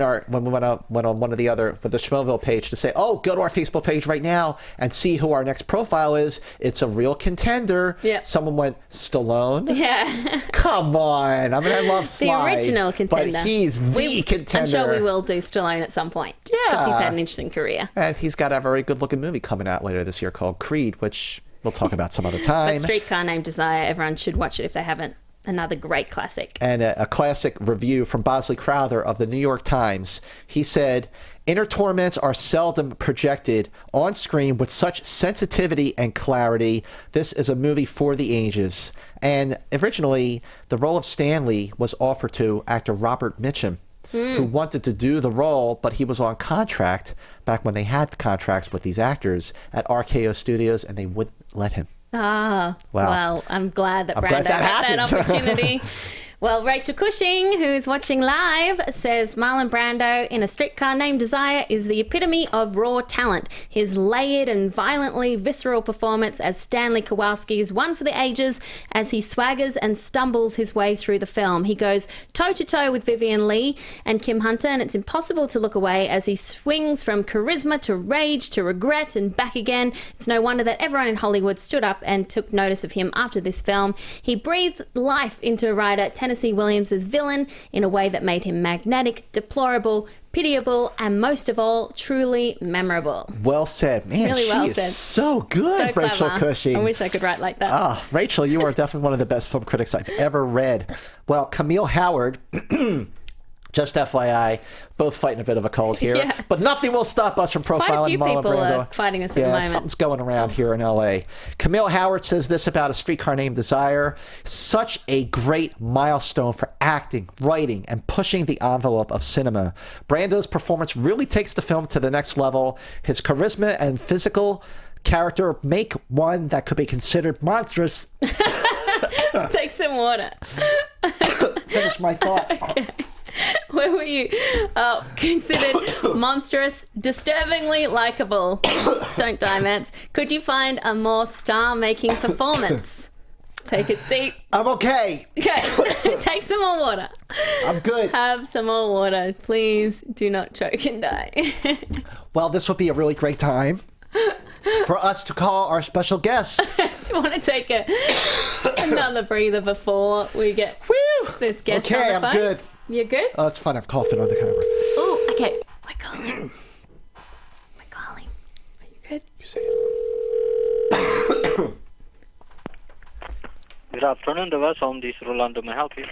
one of the other for the Schmoville page to say, oh, go to our Facebook page right now and see who our next profile is. It's a real contender. Yeah. Someone went Stallone. Yeah. Come on. I mean, I love Sly. The original contender. But he's the contender. I'm sure we will do Stallone at some point. Yeah. Because he's had an interesting career. And he's got a very good-looking movie coming out later this year called Creed, which we'll talk about some other time. But Streetcar Named Desire, everyone should watch it if they haven't. Another great classic. And a classic review from Bosley Crowther of the New York Times. He said, inner torments are seldom projected on screen with such sensitivity and clarity. This is a movie for the ages. And originally, the role of Stanley was offered to actor Robert Mitchum, who wanted to do the role, but he was on contract back when they had contracts with these actors at RKO Studios, and they wouldn't let him. Wow. Well, I'm glad that Brando had that opportunity. Well, Rachel Cushing, who's watching live, says Marlon Brando in A Streetcar Named Desire is the epitome of raw talent. His layered and violently visceral performance as Stanley Kowalski is one for the ages as he swaggers and stumbles his way through the film. He goes toe-to-toe with Vivian Leigh and Kim Hunter, and it's impossible to look away as he swings from charisma to rage to regret and back again. It's no wonder that everyone in Hollywood stood up and took notice of him after this film. He breathed life into writer Tennessee Williams' villain in a way that made him magnetic, deplorable, pitiable, and most of all, truly memorable. Well said. Man, really well she said. is so good, So Rachel clever. Cushing. I wish I could write like that. Ah, Rachel, you are definitely one of the best film critics I've ever read. Well, Camille Howard... Just FYI, both fighting a bit of a cold here. Yeah. But nothing will stop us from profiling Marlon Brando. Quite a few people are fighting us at the moment. Something's going around here in L.A. Camille Howard says this about A Streetcar Named Desire. Such a great milestone for acting, writing, and pushing the envelope of cinema. Brando's performance really takes the film to the next level. His charisma and physical character make one that could be considered monstrous. Take some water. Finish my thought. Okay. Where were you considered monstrous, disturbingly likable? Don't die, Mantz. Could you find a more star-making performance? Take it deep. I'm okay. Okay, take some more water. I'm good. Have some more water. Please do not choke and die. Well, this would be a really great time for us to call our special guest. Do you want to take another breather before we get this guest on the phone? I'm good. You're good? Oh, it's fun. I'm coughing on the camera. Oh, okay. My calling. Are you good? You say it. Good afternoon, the West Home. This is Rolando. May I help you?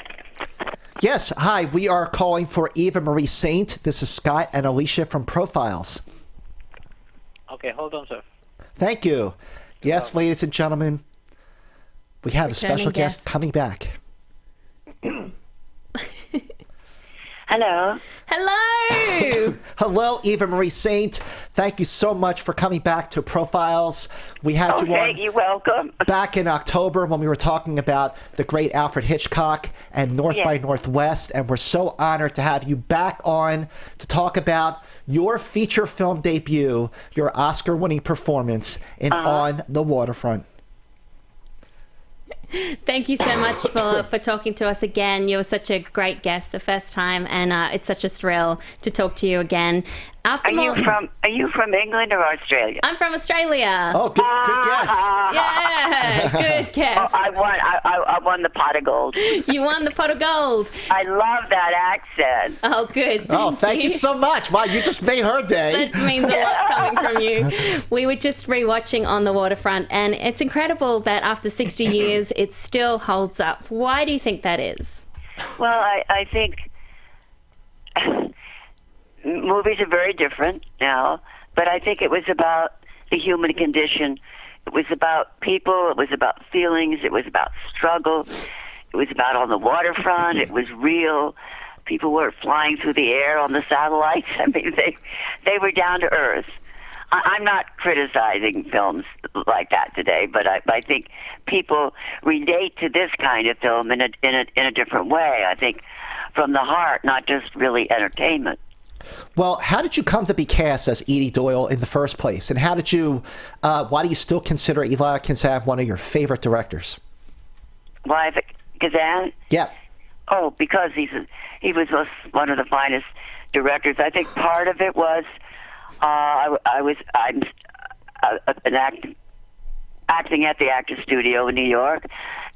Yes, hi. We are calling for Eva Marie Saint. This is Scott and Alicia from Profiles. Okay, hold on, sir. Thank you. Yes, ladies and gentlemen, we have a special guest coming back. Hello. Hello. Hello, Eva Marie Saint. Thank you so much for coming back to Profiles. We had you on you're welcome. back in October when we were talking about the great Alfred Hitchcock and North by Northwest, and we're so honored to have you back on to talk about your feature film debut, your Oscar-winning performance in On the Waterfront. Thank you so much for talking to us again. You were such a great guest the first time, and it's such a thrill to talk to you again. Are you from England or Australia? I'm from Australia. Oh, good guess. Yeah, good guess. I won the pot of gold. You won the pot of gold. I love that accent. Oh, good. Thank you so much. Wow, you just made her day. That means a lot coming from you. We were just rewatching On the Waterfront, and it's incredible that after 60 years, it still holds up. Why do you think that is? Well, I think movies are very different now, but I think it was about the human condition. It was about people. It was about feelings. It was about struggle. It was about On the Waterfront. It was real. People weren't flying through the air on the satellites. I mean, they were down to earth. I'm not criticizing films like that today, but I think people relate to this kind of film in a different way. I think from the heart, not just really entertainment. Well, how did you come to be cast as Edie Doyle in the first place? And how did you, why do you still consider Elia Kazan one of your favorite directors? Why, Kazan? Yeah. Oh, because he was one of the finest directors. I think part of it was I'm acting at the Actors Studio in New York,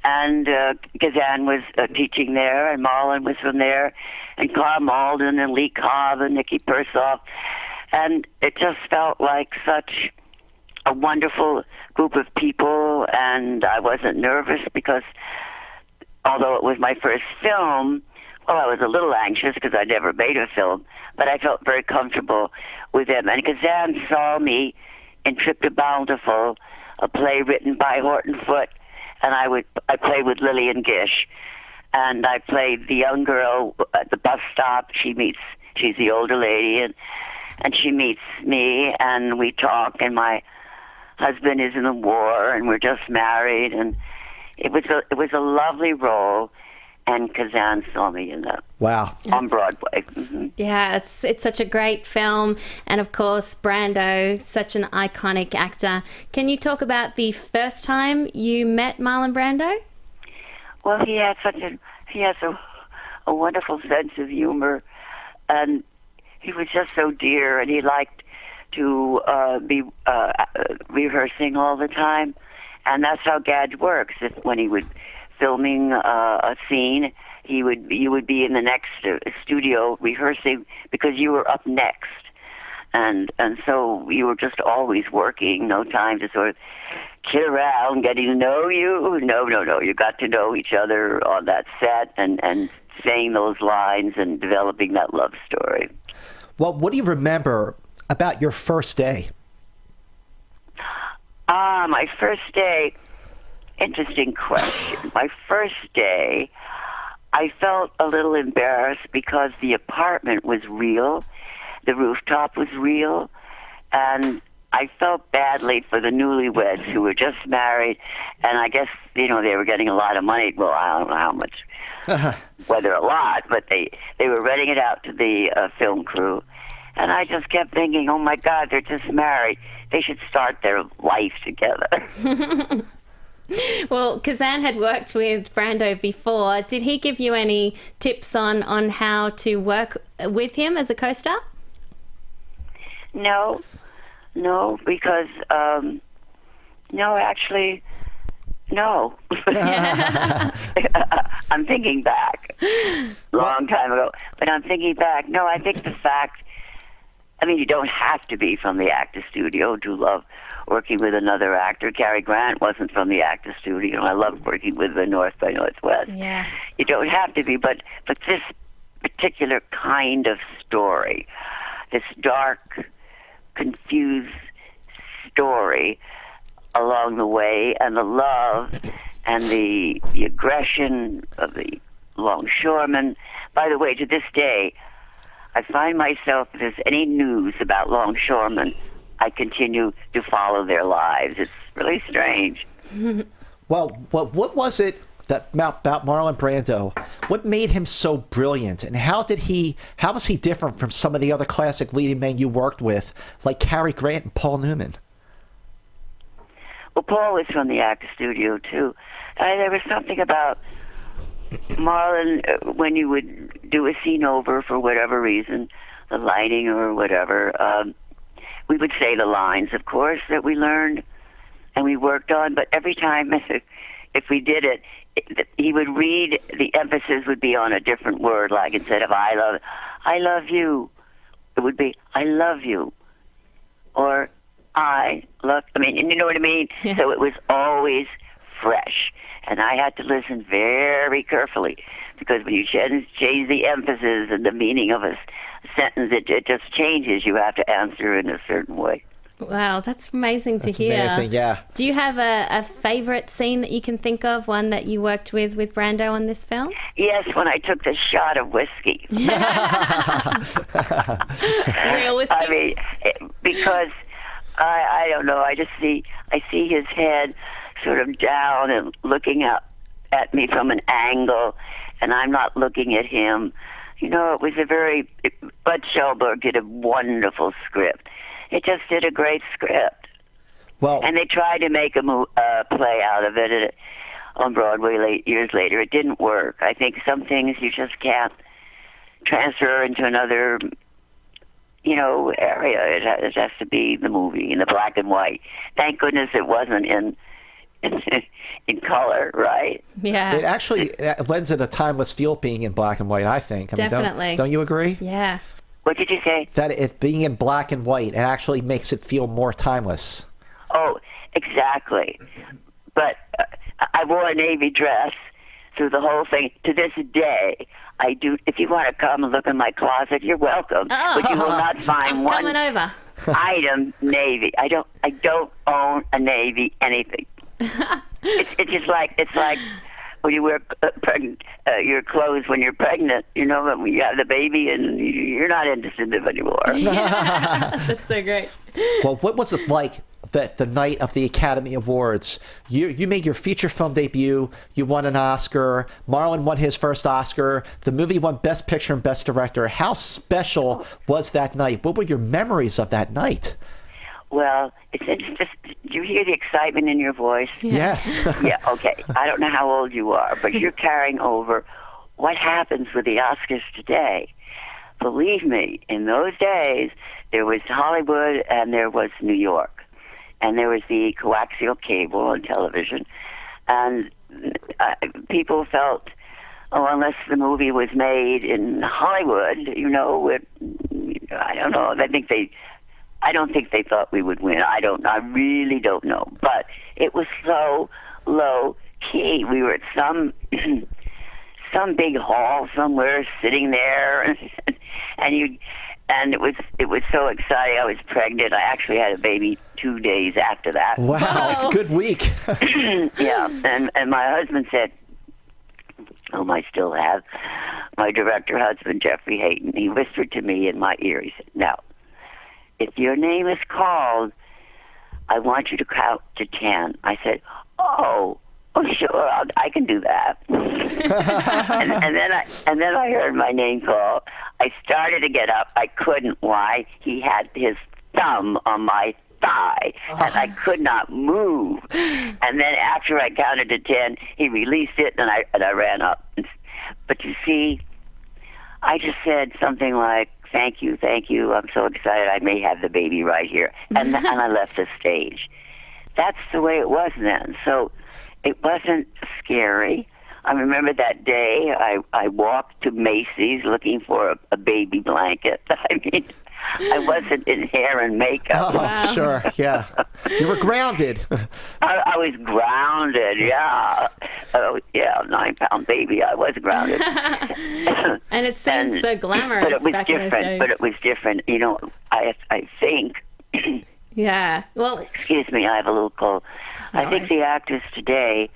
and Kazan was teaching there, and Marlon was from there, and Carl Malden and Lee Cobb and Nikki Persoff, and it just felt like such a wonderful group of people, and I wasn't nervous because although it was my first film, well, I was a little anxious because I'd never made a film, but I felt very comfortable with them. And Kazan saw me in Trip to Bountiful, a play written by Horton Foote, and I played with Lillian Gish, and I played the young girl at the bus stop. She's the older lady, and she meets me, and we talk, and my husband is in the war, and we're just married, and it was a lovely role. And Kazan saw me in that. Wow. On Broadway. Mm-hmm. Yeah, it's such a great film. And of course, Brando, such an iconic actor. Can you talk about the first time you met Marlon Brando? Well, he has a wonderful sense of humor, and he was just so dear, and he liked to be rehearsing all the time. And that's how Gad works. When he would filming a scene, you would be in the next studio rehearsing because you were up next, and so you were just always working. No time to sort of kid around, getting to know you. No. You got to know each other on that set and saying those lines and developing that love story. Well, what do you remember about your first day? My first day. Interesting question. My first day, I felt a little embarrassed because the apartment was real, the rooftop was real, and I felt badly for the newlyweds who were just married, and I guess, they were getting a lot of money. Well, I don't know how much, whether a lot, but they were renting it out to the film crew. And I just kept thinking, oh, my God, they're just married. They should start their life together. Well, Kazan had worked with Brando before. Did he give you any tips on how to work with him as a co-star? No, because, actually, no. I'm thinking back. Long time ago. But I'm thinking back. No, I think the fact, you don't have to be from the actor studio to love working with another actor. Cary Grant wasn't from the actor studio. I loved working with the North by Northwest. Yeah. You don't have to be, but this particular kind of story, this dark, confused story along the way, and the love and the aggression of the longshoremen. By the way, to this day, I find myself, if there's any news about longshoremen, I continue to follow their lives. It's really strange. Well, what was it about Marlon Brando? What made him so brilliant, and how was he different from some of the other classic leading men you worked with, like Cary Grant and Paul Newman? Well, Paul was from the actor studio too. There was something about Marlon, when you would do a scene over for whatever reason, the lighting or whatever, we would say the lines, of course, that we learned and we worked on, but every time if we did it, he would read, the emphasis would be on a different word, like instead of I love you, it would be I love you, or you know what I mean? Yeah. So it was always fresh. And I had to listen very carefully, because when you change the emphasis and the meaning of a sentence, it just changes. You have to answer in a certain way. Wow, that's amazing to hear. Amazing, yeah. Do you have a favorite scene that you can think of, one that you worked with Brando on this film? Yes, when I took the shot of whiskey. Real whiskey? Because I don't know, I see his head sort of down and looking up at me from an angle, and I'm not looking at him. It was Bud Schulberg did a wonderful script. It just did a great script. Well, and they tried to make a play out of it on Broadway years later. It didn't work. I think some things you just can't transfer into another, area. It has to be the movie in the black and white. Thank goodness it wasn't in color, right? Yeah. It actually lends it a timeless feel being in black and white, I think. Definitely. Don't you agree? Yeah. What did you say? That it being in black and white, it actually makes it feel more timeless. Oh, exactly. But I wore a navy dress through the whole thing. To this day, I do. If you want to come and look in my closet, you're welcome. Oh. But you will not find one coming over. item navy. I don't own a navy anything. It's just like when you wear your clothes when you're pregnant, when you have the baby and you're not interested in it anymore. That's so great. Well, what was it like the night of the Academy Awards? You made your feature film debut. You won an Oscar. Marlon won his first Oscar. The movie won Best Picture and Best Director. How special was that night? What were your memories of that night? Well, it's interesting. Do you hear the excitement in your voice? Yes. Yeah, okay. I don't know how old you are, but you're carrying over what happens with the Oscars today. Believe me, in those days, there was Hollywood and there was New York. And there was the coaxial cable on television. And people felt, unless the movie was made in Hollywood, I don't know. I don't think they thought we would win. I really don't know. But it was so low key. We were at some big hall somewhere, sitting there, and it was so exciting. I was pregnant. I actually had a baby 2 days after that. Wow, good week. Yeah, and my husband said, I still have my director husband, Jeffrey Hayden. He whispered to me in my ear. He said, "Now, if your name is called, I want you to count to 10. I said, oh, sure, I can do that. and then I heard my name called. I started to get up. I couldn't. Why? He had his thumb on my thigh, and I could not move. And then after I counted to 10, he released it, and I ran up. But you see, I just said something like, thank you, I'm so excited I may have the baby right here. And I left the stage. That's the way it was then. So it wasn't scary. I remember that day I walked to Macy's looking for a baby blanket. I mean, I wasn't in hair and makeup. Oh, wow. Sure, yeah. You were grounded. I was grounded, yeah. Oh, yeah, 9-pound baby. I was grounded. And it seems so glamorous. But it was back in those different. days. But it was different. You know, I think. Yeah. Well. Excuse me. I have a little cold. No I think the actors today,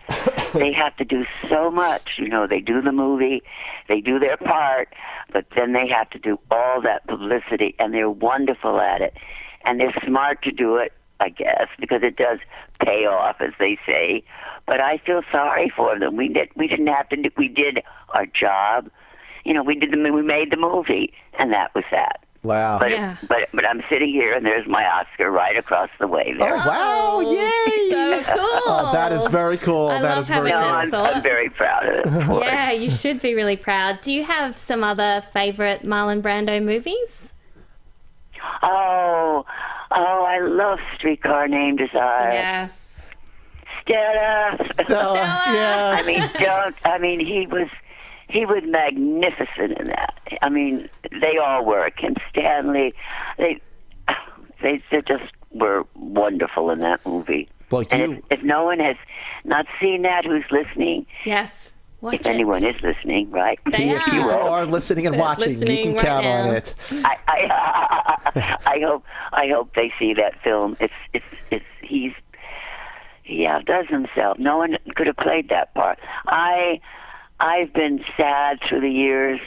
they have to do so much. You know, they do the movie, they do their part, but then they have to do all that publicity, and they're wonderful at it. And they're smart to do it, I guess, because it does pay off, as they say. But I feel sorry for them. We didn't have to. We did our job. You know, we made the movie, and that was that. Wow. But I'm sitting here, and there's my Oscar right across the way there. Oh, wow. Yay. So cool. That is very cool. I'm very proud of it. Yeah, you should be really proud. Do you have some other favorite Marlon Brando movies? Oh, I love Streetcar Named Desire. Yes. Stella. Yes. He was magnificent in that. I mean, they all were. Kim Stanley, they just were wonderful in that movie. Well, and if no one has not seen that, who's listening? Yes, watch if anyone is listening, right? If you are listening and watching, you can count on it. I hope they see that film. He outdoes himself. No one could have played that part. I've been sad through the years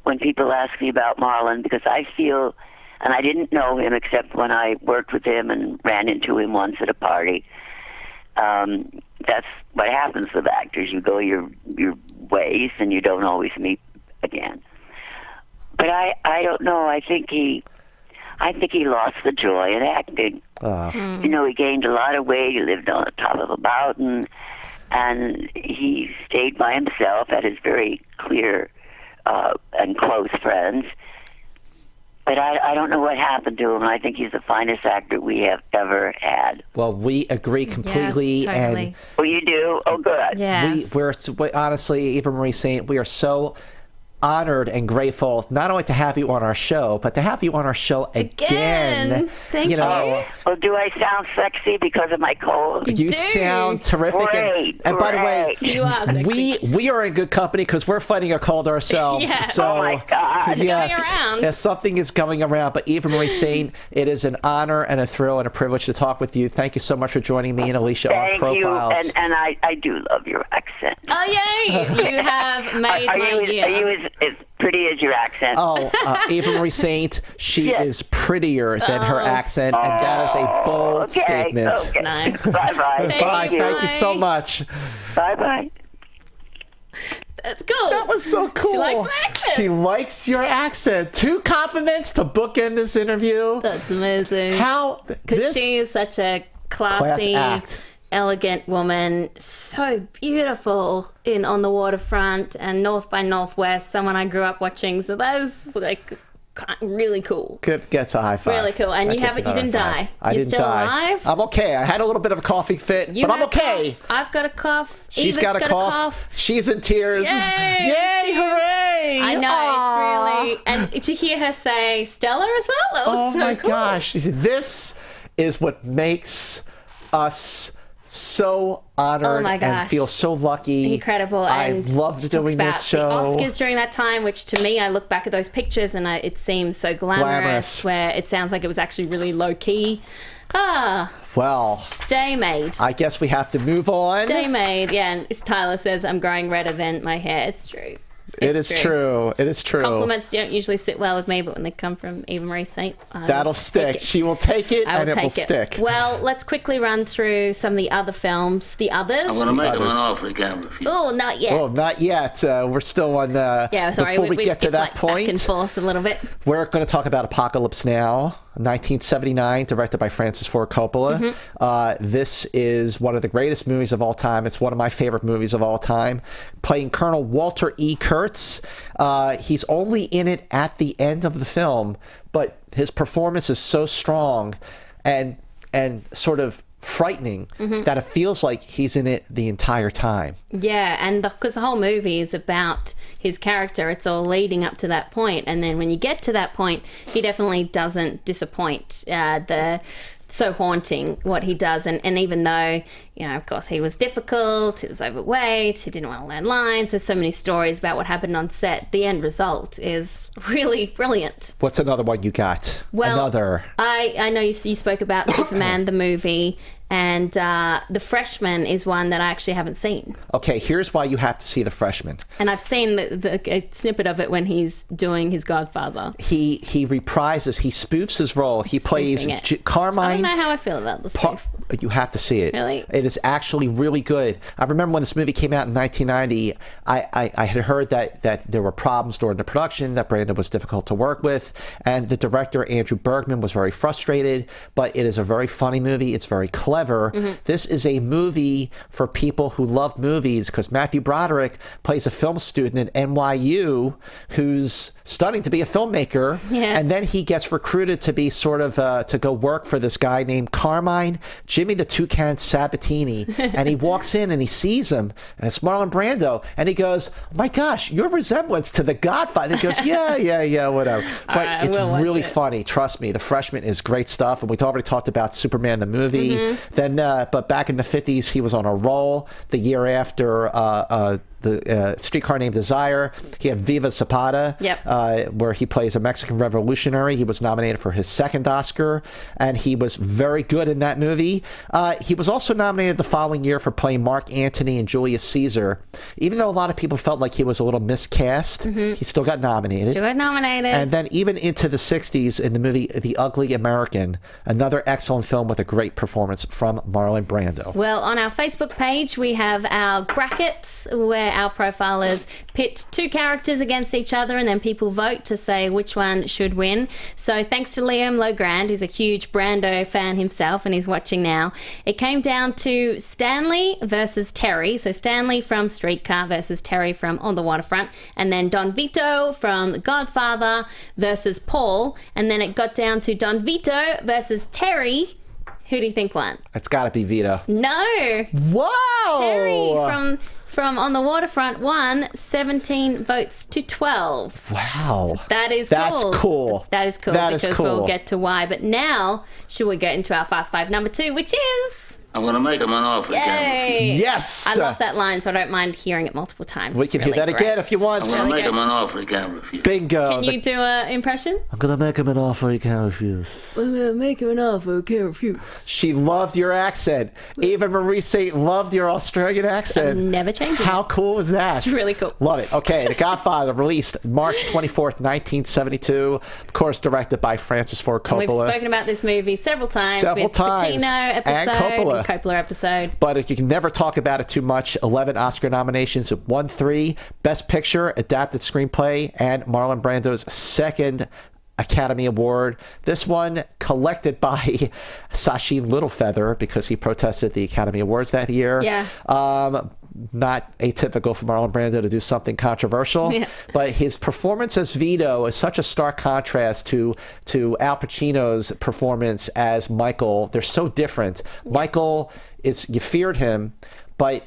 when people ask me about Marlon, because I feel, and I didn't know him except when I worked with him and ran into him once at a party. That's what happens with actors. You go your ways and you don't always meet again. But I don't know. I think he lost the joy in acting. You know, he gained a lot of weight. He lived on the top of a mountain. And he stayed by himself, had his very clear and close friends. But I don't know what happened to him. I think he's the finest actor we have ever had. Well, we agree completely. Yes, totally. And oh, you do? Oh, good. Yes. We're honestly, Eva Marie Saint, we are so honored and grateful not only to have you on our show, but to have you on our show again. Thank you. Well, do I sound sexy because of my cold? You sound terrific. Great, and by the way, you are sexy. we are in good company because we're fighting a cold ourselves. Yes. So, oh my God. Going around. Yes, something is going around. But Eva Marie Saint, it is an honor and a thrill and a privilege to talk with you. Thank you so much for joining me and Alicia on Profiles. Thank you, and I do love your accent. Oh, yay! You have made my year. Are you as pretty as your accent? Oh, Eva Marie Saint, she is prettier than her accent, and that is a bold statement. Okay. Nice. Bye-bye. Bye. Thank you so much. Bye-bye. That's cool. That was so cool. She likes my accent. She likes your accent. 2 compliments to bookend this interview. That's amazing. How? Because she is such a classy, act. elegant woman. So beautiful in On the Waterfront and North by Northwest, someone I grew up watching. So that is like really cool. Gets a high five. Really cool. And you didn't die. I You're didn't still die. alive? I'm okay. I had a little bit of a coughing fit, but I'm okay. I've got a cough. She's Eva's got a cough. She's in tears. Yay! Yay! Hooray! I know, Aww. it's really... And to hear her say Stella as well, that was so my cool. Gosh. She said, this is what makes us so honored and feel so lucky. Incredible. I and loved doing this show. The Oscars during that time, which to me, I look back at those pictures and it seems so glamorous, where it sounds like it was actually really low key. Well, day made. I guess we have to move on. Day made, yeah. And as Tyler says, I'm growing redder than my hair. It's true. It is true. It is true. Compliments don't usually sit well with me, but when they come from Eva Marie Saint, that'll stick. She will take it, and it will stick. Well, let's quickly run through some of the other films. The others. I'm going to make him an offer again. Oh, not yet. Oh, not yet. We're still on. Yeah, sorry. Before we get to that point, back and forth a little bit. We're going to talk about Apocalypse Now, 1979, directed by Francis Ford Coppola. This is one of the greatest movies of all time. It's one of my favorite movies of all time. Playing Colonel Walter E. Kurtz. He's only in it at the end of the film, but his performance is so strong and sort of frightening that it feels like he's in it the entire time. Yeah, and because the whole movie is about his character, it's all leading up to that point, and then when you get to that point, he definitely doesn't disappoint. So haunting what he does, and even though, you know, of course he was difficult, he was overweight, he didn't want to learn lines, there's so many stories about what happened on set, the end result is really brilliant. What's another one you got? Well, I know you spoke about Superman the movie, and The Freshman is one that I actually haven't seen. Okay, here's why you have to see The Freshman. And I've seen a snippet of it when he's doing his Godfather. He reprises, he spoofs his role. He plays Carmine. I don't know how I feel about this stuff. You have to see it. Really? It is actually really good. I remember when this movie came out in 1990, I had heard that there were problems during the production, that Brando was difficult to work with, and the director, Andrew Bergman, was very frustrated, but it is a very funny movie. It's very clever. This is a movie for people who love movies, because Matthew Broderick plays a film student at NYU who's studying to be a filmmaker, and then he gets recruited to be sort of to go work for this guy named Carmine Jimmy the Toucan Sabatini, and he walks in and he sees him, and it's Marlon Brando, and he goes, "Oh my gosh, your resemblance to the Godfather." And he goes, yeah, whatever. But it's really funny. Trust me, The Freshman is great stuff, and we already talked about Superman the movie. Then, but back in the 50s, he was on a roll. The year after the Streetcar Named Desire, he had Viva Zapata, where he plays a Mexican revolutionary. He was nominated for his second Oscar, and he was very good in that movie. He was also nominated the following year for playing Mark Antony and Julius Caesar. Even though a lot of people felt like he was a little miscast, he still got nominated. And then even into the 60s in the movie The Ugly American, another excellent film with a great performance from Marlon Brando. Well, on our Facebook page, we have our brackets where our profilers pit two characters against each other, and then people vote to say which one should win. So thanks to Liam Logrand, who's a huge Brando fan himself, and he's watching now. It came down to Stanley versus Terry. So Stanley from Streetcar versus Terry from On the Waterfront, and then Don Vito from Godfather versus Paul, and then it got down to Don Vito versus Terry. Who do you think won? It's got to be Vito. No. Wow. Terry from On the Waterfront won 17 votes to 12. Wow. So that is cool. That's cool. That is cool. Because we'll get to why. But now, should we get into our Fast Five number 2, which is... I'm going to make him an offer again. Yes! I love that line, so I don't mind hearing it multiple times. We can hear that again if you want. I'm going to make him an offer again with you. Bingo. Can you do an impression? I'm going to make him an offer he can't refuse. I'm going to make him an offer he can't refuse. She loved your accent. Eva Marie Saint loved your Australian accent. I'm never changing. How cool was that? It's really cool. Love it. Okay, The Godfather, released March 24th, 1972. Of course, directed by Francis Ford Coppola. We've spoken about this movie several times. Pacino episode, and Coppola episode. But you can never talk about it too much. 11 Oscar nominations. It won 3. Best Picture, Adapted Screenplay, and Marlon Brando's second Academy Award. This one collected by Sashi Littlefeather because he protested the Academy Awards that year. Yeah. Not atypical for Marlon Brando to do something controversial, but his performance as Vito is such a stark contrast to Al Pacino's performance as Michael. They're so different. Michael you feared him, but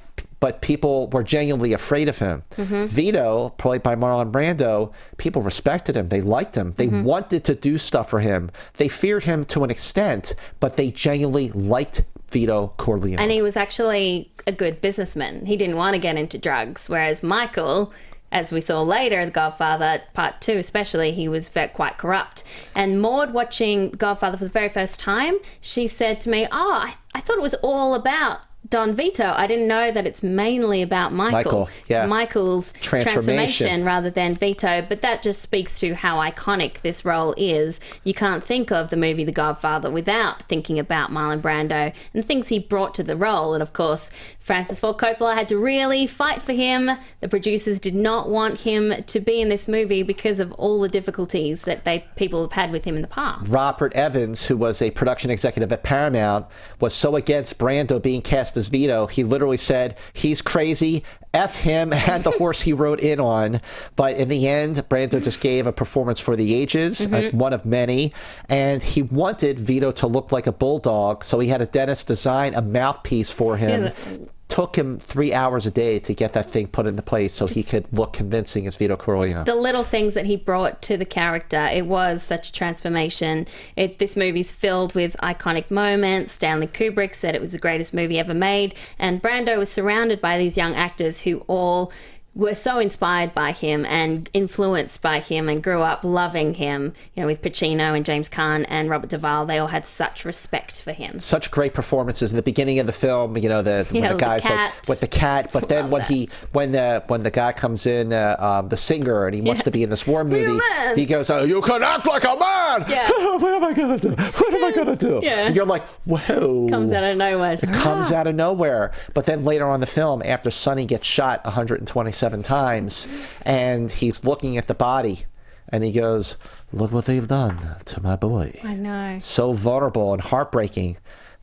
people were genuinely afraid of him. Vito, played by Marlon Brando, people respected him. They liked him. They wanted to do stuff for him. They feared him to an extent, but they genuinely liked Vito Corleone. And he was actually a good businessman. He didn't want to get into drugs, whereas Michael, as we saw later, The Godfather Part 2 especially, he was quite corrupt. And Maud, watching Godfather for the very first time, she said to me, I thought it was all about Don Vito, I didn't know that it's mainly about Michael. Yeah. It's Michael's transformation rather than Vito, but that just speaks to how iconic this role is. You can't think of the movie The Godfather without thinking about Marlon Brando and things he brought to the role. And of course, Francis Ford Coppola had to really fight for him. The producers did not want him to be in this movie because of all the difficulties that people have had with him in the past. Robert Evans, who was a production executive at Paramount, was so against Brando being cast as Vito, he literally said, he's crazy, F him and the horse he rode in on. But in the end, Brando just gave a performance for the ages, one of many, and he wanted Vito to look like a bulldog, so he had a dentist design a mouthpiece for him. Yeah. Took him 3 hours a day to get that thing put into place so he could look convincing as Vito Corleone. The little things that he brought to the character, it was such a transformation. This movie's filled with iconic moments. Stanley Kubrick said it was the greatest movie ever made, and Brando was surrounded by these young actors who all were so inspired by him and influenced by him and grew up loving him. You know, with Pacino and James Caan and Robert Duvall, they all had such respect for him. Such great performances in the beginning of the film. You know, when the guy's like with the cat, but then when the guy comes in, the singer, and he wants to be in this war movie, he goes, "Oh, you can act like a man." Yeah. What am I gonna do? What am I gonna do? Yeah. And you're like, whoa! Comes out of nowhere. It comes out of nowhere. But then later on in the film, after Sonny gets shot 127 times, and he's looking at the body, and he goes, "Look what they've done to my boy." I know. So vulnerable and heartbreaking.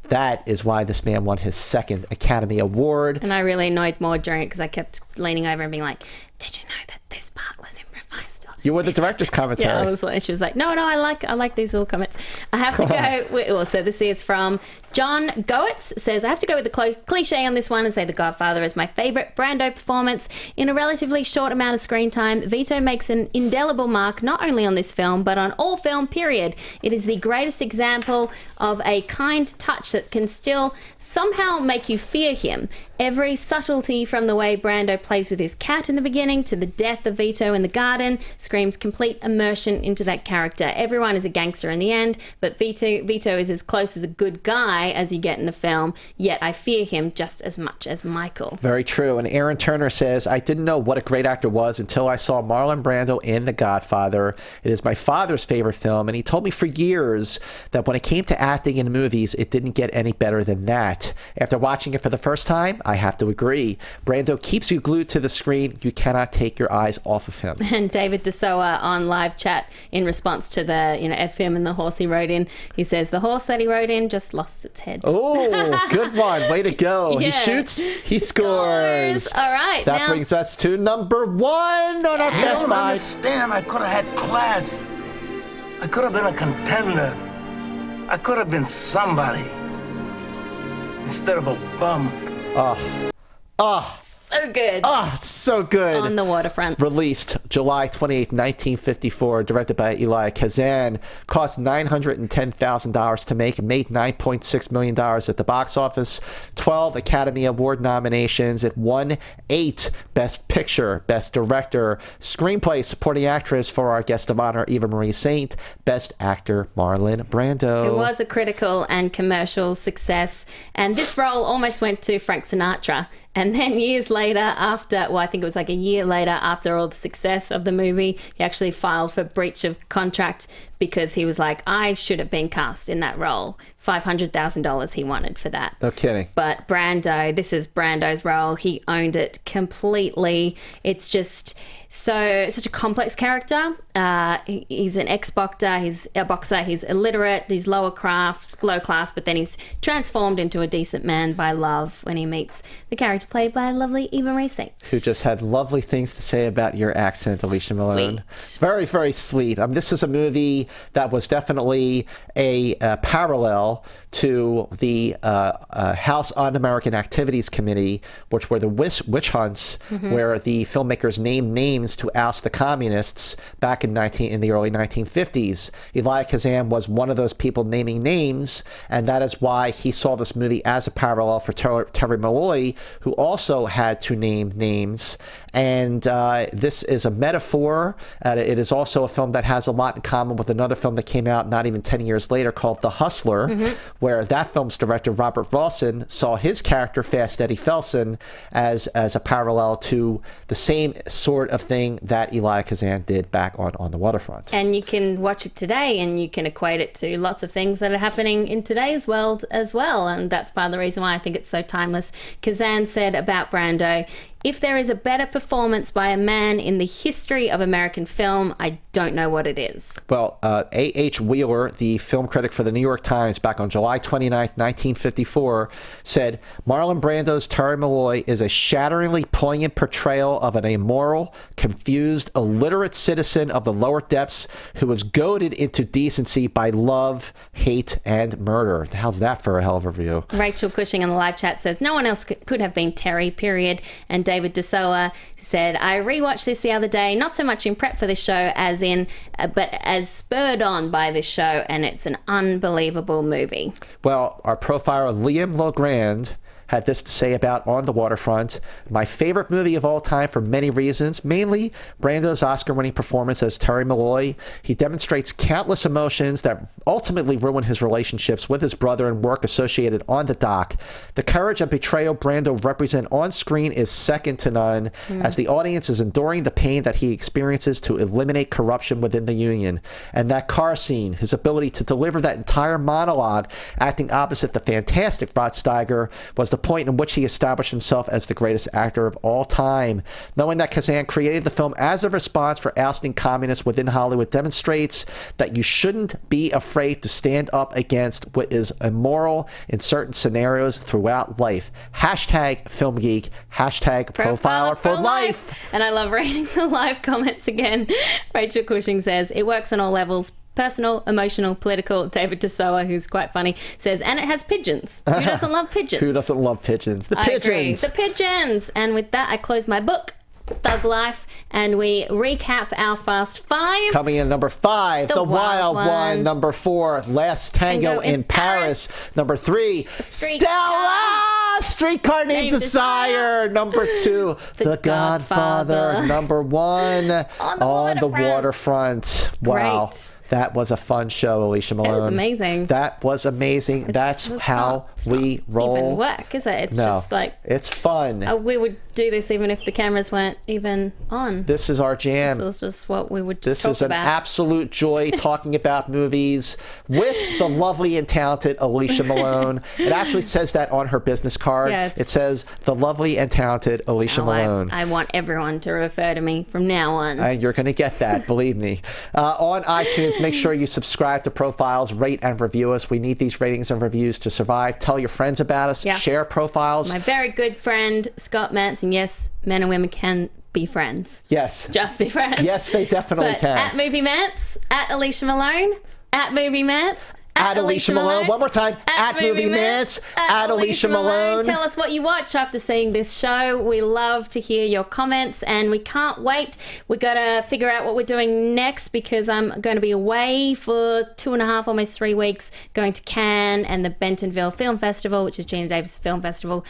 That is why this man won his second Academy Award. And I really annoyed Maud during it because I kept leaning over and being like, "Did you know that this part was improvised?" You were the director's commentary. Yeah, she was like, no, I like these little comments. I have to go. So this is from John Goetz. Says, I have to go with the cliche on this one and say The Godfather is my favorite Brando performance. In a relatively short amount of screen time, Vito makes an indelible mark not only on this film, but on all film, period. It is the greatest example of a kind touch that can still somehow make you fear him. Every subtlety from the way Brando plays with his cat in the beginning to the death of Vito in the garden screams complete immersion into that character. Everyone is a gangster in the end, but Vito is as close as a good guy as you get in the film, yet I fear him just as much as Michael. Very true. And Aaron Turner says, I didn't know what a great actor was until I saw Marlon Brando in The Godfather. It is my father's favorite film, and he told me for years that when it came to acting in movies, it didn't get any better than that. After watching it for the first time, I have to agree. Brando keeps you glued to the screen. You cannot take your eyes off of him. And David DeSoa on live chat in response to the, F him and the horse he rode in, he says the horse that he rode in just lost its head. Oh, good one. Way to go. Yeah. He shoots, he scores. All right. That brings us to number one on our Best I don't Buy. understand. I could have had class. I could have been a contender. I could have been somebody instead of a bum. So good. So good. On the Waterfront. Released July 28th, 1954, directed by Elia Kazan. Cost $910,000 to make. Made $9.6 million at the box office. 12 Academy Award nominations. It won 8 Best Picture, Best Director, Screenplay, Supporting Actress for our guest of honor, Eva Marie Saint. Best Actor, Marlon Brando. It was a critical and commercial success. And this role almost went to Frank Sinatra. And then years later, I think it was like a year later, after all the success of the movie, he actually filed for breach of contract because he was like, I should have been cast in that role. $500,000 he wanted for that. No kidding. But Brando, this is Brando's role. He owned it completely. It's just such a complex character. He's an ex-boxer. He's a boxer. He's illiterate. He's low class, but then he's transformed into a decent man by love when he meets the character played by lovely Eva Marie Saint, who just had lovely things to say about your accent, Alicia Malone. Sweet. Very, very sweet. This is a movie that was definitely a parallel to the House Un-American Activities Committee, which were the witch hunts, where the filmmakers named names to oust the communists back in the early 1950s. Elia Kazan was one of those people naming names, and that is why he saw this movie as a parallel for Terry Malloy, who also had to name names. And this is a metaphor. It is also a film that has a lot in common with another film that came out not even 10 years later called The Hustler, where that film's director, Robert Rawson, saw his character, Fast Eddie Felson, as a parallel to the same sort of thing that Elia Kazan did back on the Waterfront. And you can watch it today and you can equate it to lots of things that are happening in today's world as well. And that's part of the reason why I think it's so timeless. Kazan said about Brando, "If there is a better performance by a man in the history of American film, I don't know what it is." Well, A.H. Wheeler, the film critic for the New York Times, back on July 29th, 1954, said, "Marlon Brando's Terry Malloy is a shatteringly poignant portrayal of an amoral, confused, illiterate citizen of the lower depths who was goaded into decency by love, hate, and murder." How's that for a hell of a review? Rachel Cushing on the live chat says, "No one else could have been Terry, period." And David DeSoa said, "I rewatched this the other day, not so much in prep for this show but as spurred on by this show, and it's an unbelievable movie." Well, our profiler Liam Legrand had this to say about On the Waterfront: "My favorite movie of all time for many reasons, mainly Brando's Oscar-winning performance as Terry Malloy. He demonstrates countless emotions that ultimately ruin his relationships with his brother and work associated on the dock. The courage and betrayal Brando represent on screen is second to none, as the audience is enduring the pain that he experiences to eliminate corruption within the Union. And that car scene, his ability to deliver that entire monologue, acting opposite the fantastic Rod Steiger, was the point in which he established himself as the greatest actor of all time. Knowing that Kazan created the film as a response for ousting communists within Hollywood demonstrates that you shouldn't be afraid to stand up against what is immoral in certain scenarios throughout life. Hashtag Film Geek, hashtag Profiler for Life." And I love reading the live comments again. Rachel Cushing says, "It works on all levels. Personal, emotional, political." David DeSoa, who's quite funny, says, "And it has pigeons. Who doesn't love pigeons?" Who doesn't love pigeons? The pigeons. I agree. The pigeons. And with that, I close my book, Thug Life, and we recap our Fast Five. Coming in number 5, The Wild One. Number 4, Last Tango in Paris. Number 3, Stella, Streetcar Named Desire. Number 2, The Godfather. Number 1, On the Waterfront. Wow. Great. That was a fun show, Alicia Malone. It was amazing. That was amazing. That's how we roll. Even work, is it? It's just like... It's fun. We would do this even if the cameras weren't even on. This is our jam. This is just what we would just talk about. This is an absolute joy talking about movies with the lovely and talented Alicia Malone. It actually says that on her business card. Yeah, it says, "The lovely and talented Alicia Malone." I want everyone to refer to me from now on. And you're going to get that, believe me. On iTunes, make sure you subscribe to Profiles, rate and review us. We need these ratings and reviews to survive. Tell your friends about us. Yes. Share Profiles. My very good friend, Scott Mantz, and yes, men and women can be friends. Yes. Just be friends. Yes, they definitely can. At Movie Mantz, at Alicia Malone, at Movie Mantz, at Alicia Malone. One more time. At Movie Mantz. At Alicia Malone. Tell us what you watch after seeing this show. We love to hear your comments, and we can't wait. We got to figure out what we're doing next, because I'm going to be away for 2.5, almost 3 weeks, going to Cannes and the Bentonville Film Festival, which is Gina Davis Film Festival.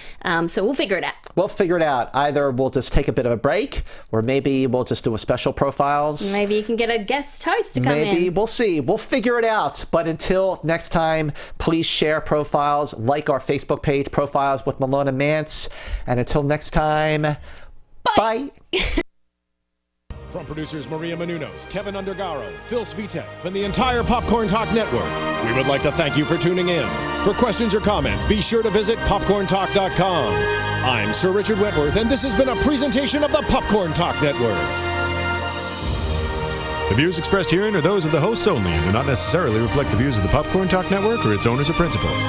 So we'll figure it out. We'll figure it out. Either we'll just take a bit of a break, or maybe we'll just do a special Profiles. Maybe you can get a guest host to come in. Maybe. We'll see. We'll figure it out. But until next time, please share Profiles, like our Facebook page, Profiles with Malone and Mantz. And until next time, bye. From producers Maria Menounos, Kevin Undergaro, Phil Svitek, and the entire Popcorn Talk Network, we would like to thank you for tuning in. For questions or comments, be sure to visit popcorntalk.com. I'm Sir Richard Wentworth, and this has been a presentation of the Popcorn Talk Network. The views expressed herein are those of the hosts only and do not necessarily reflect the views of the Popcorn Talk Network or its owners or principals.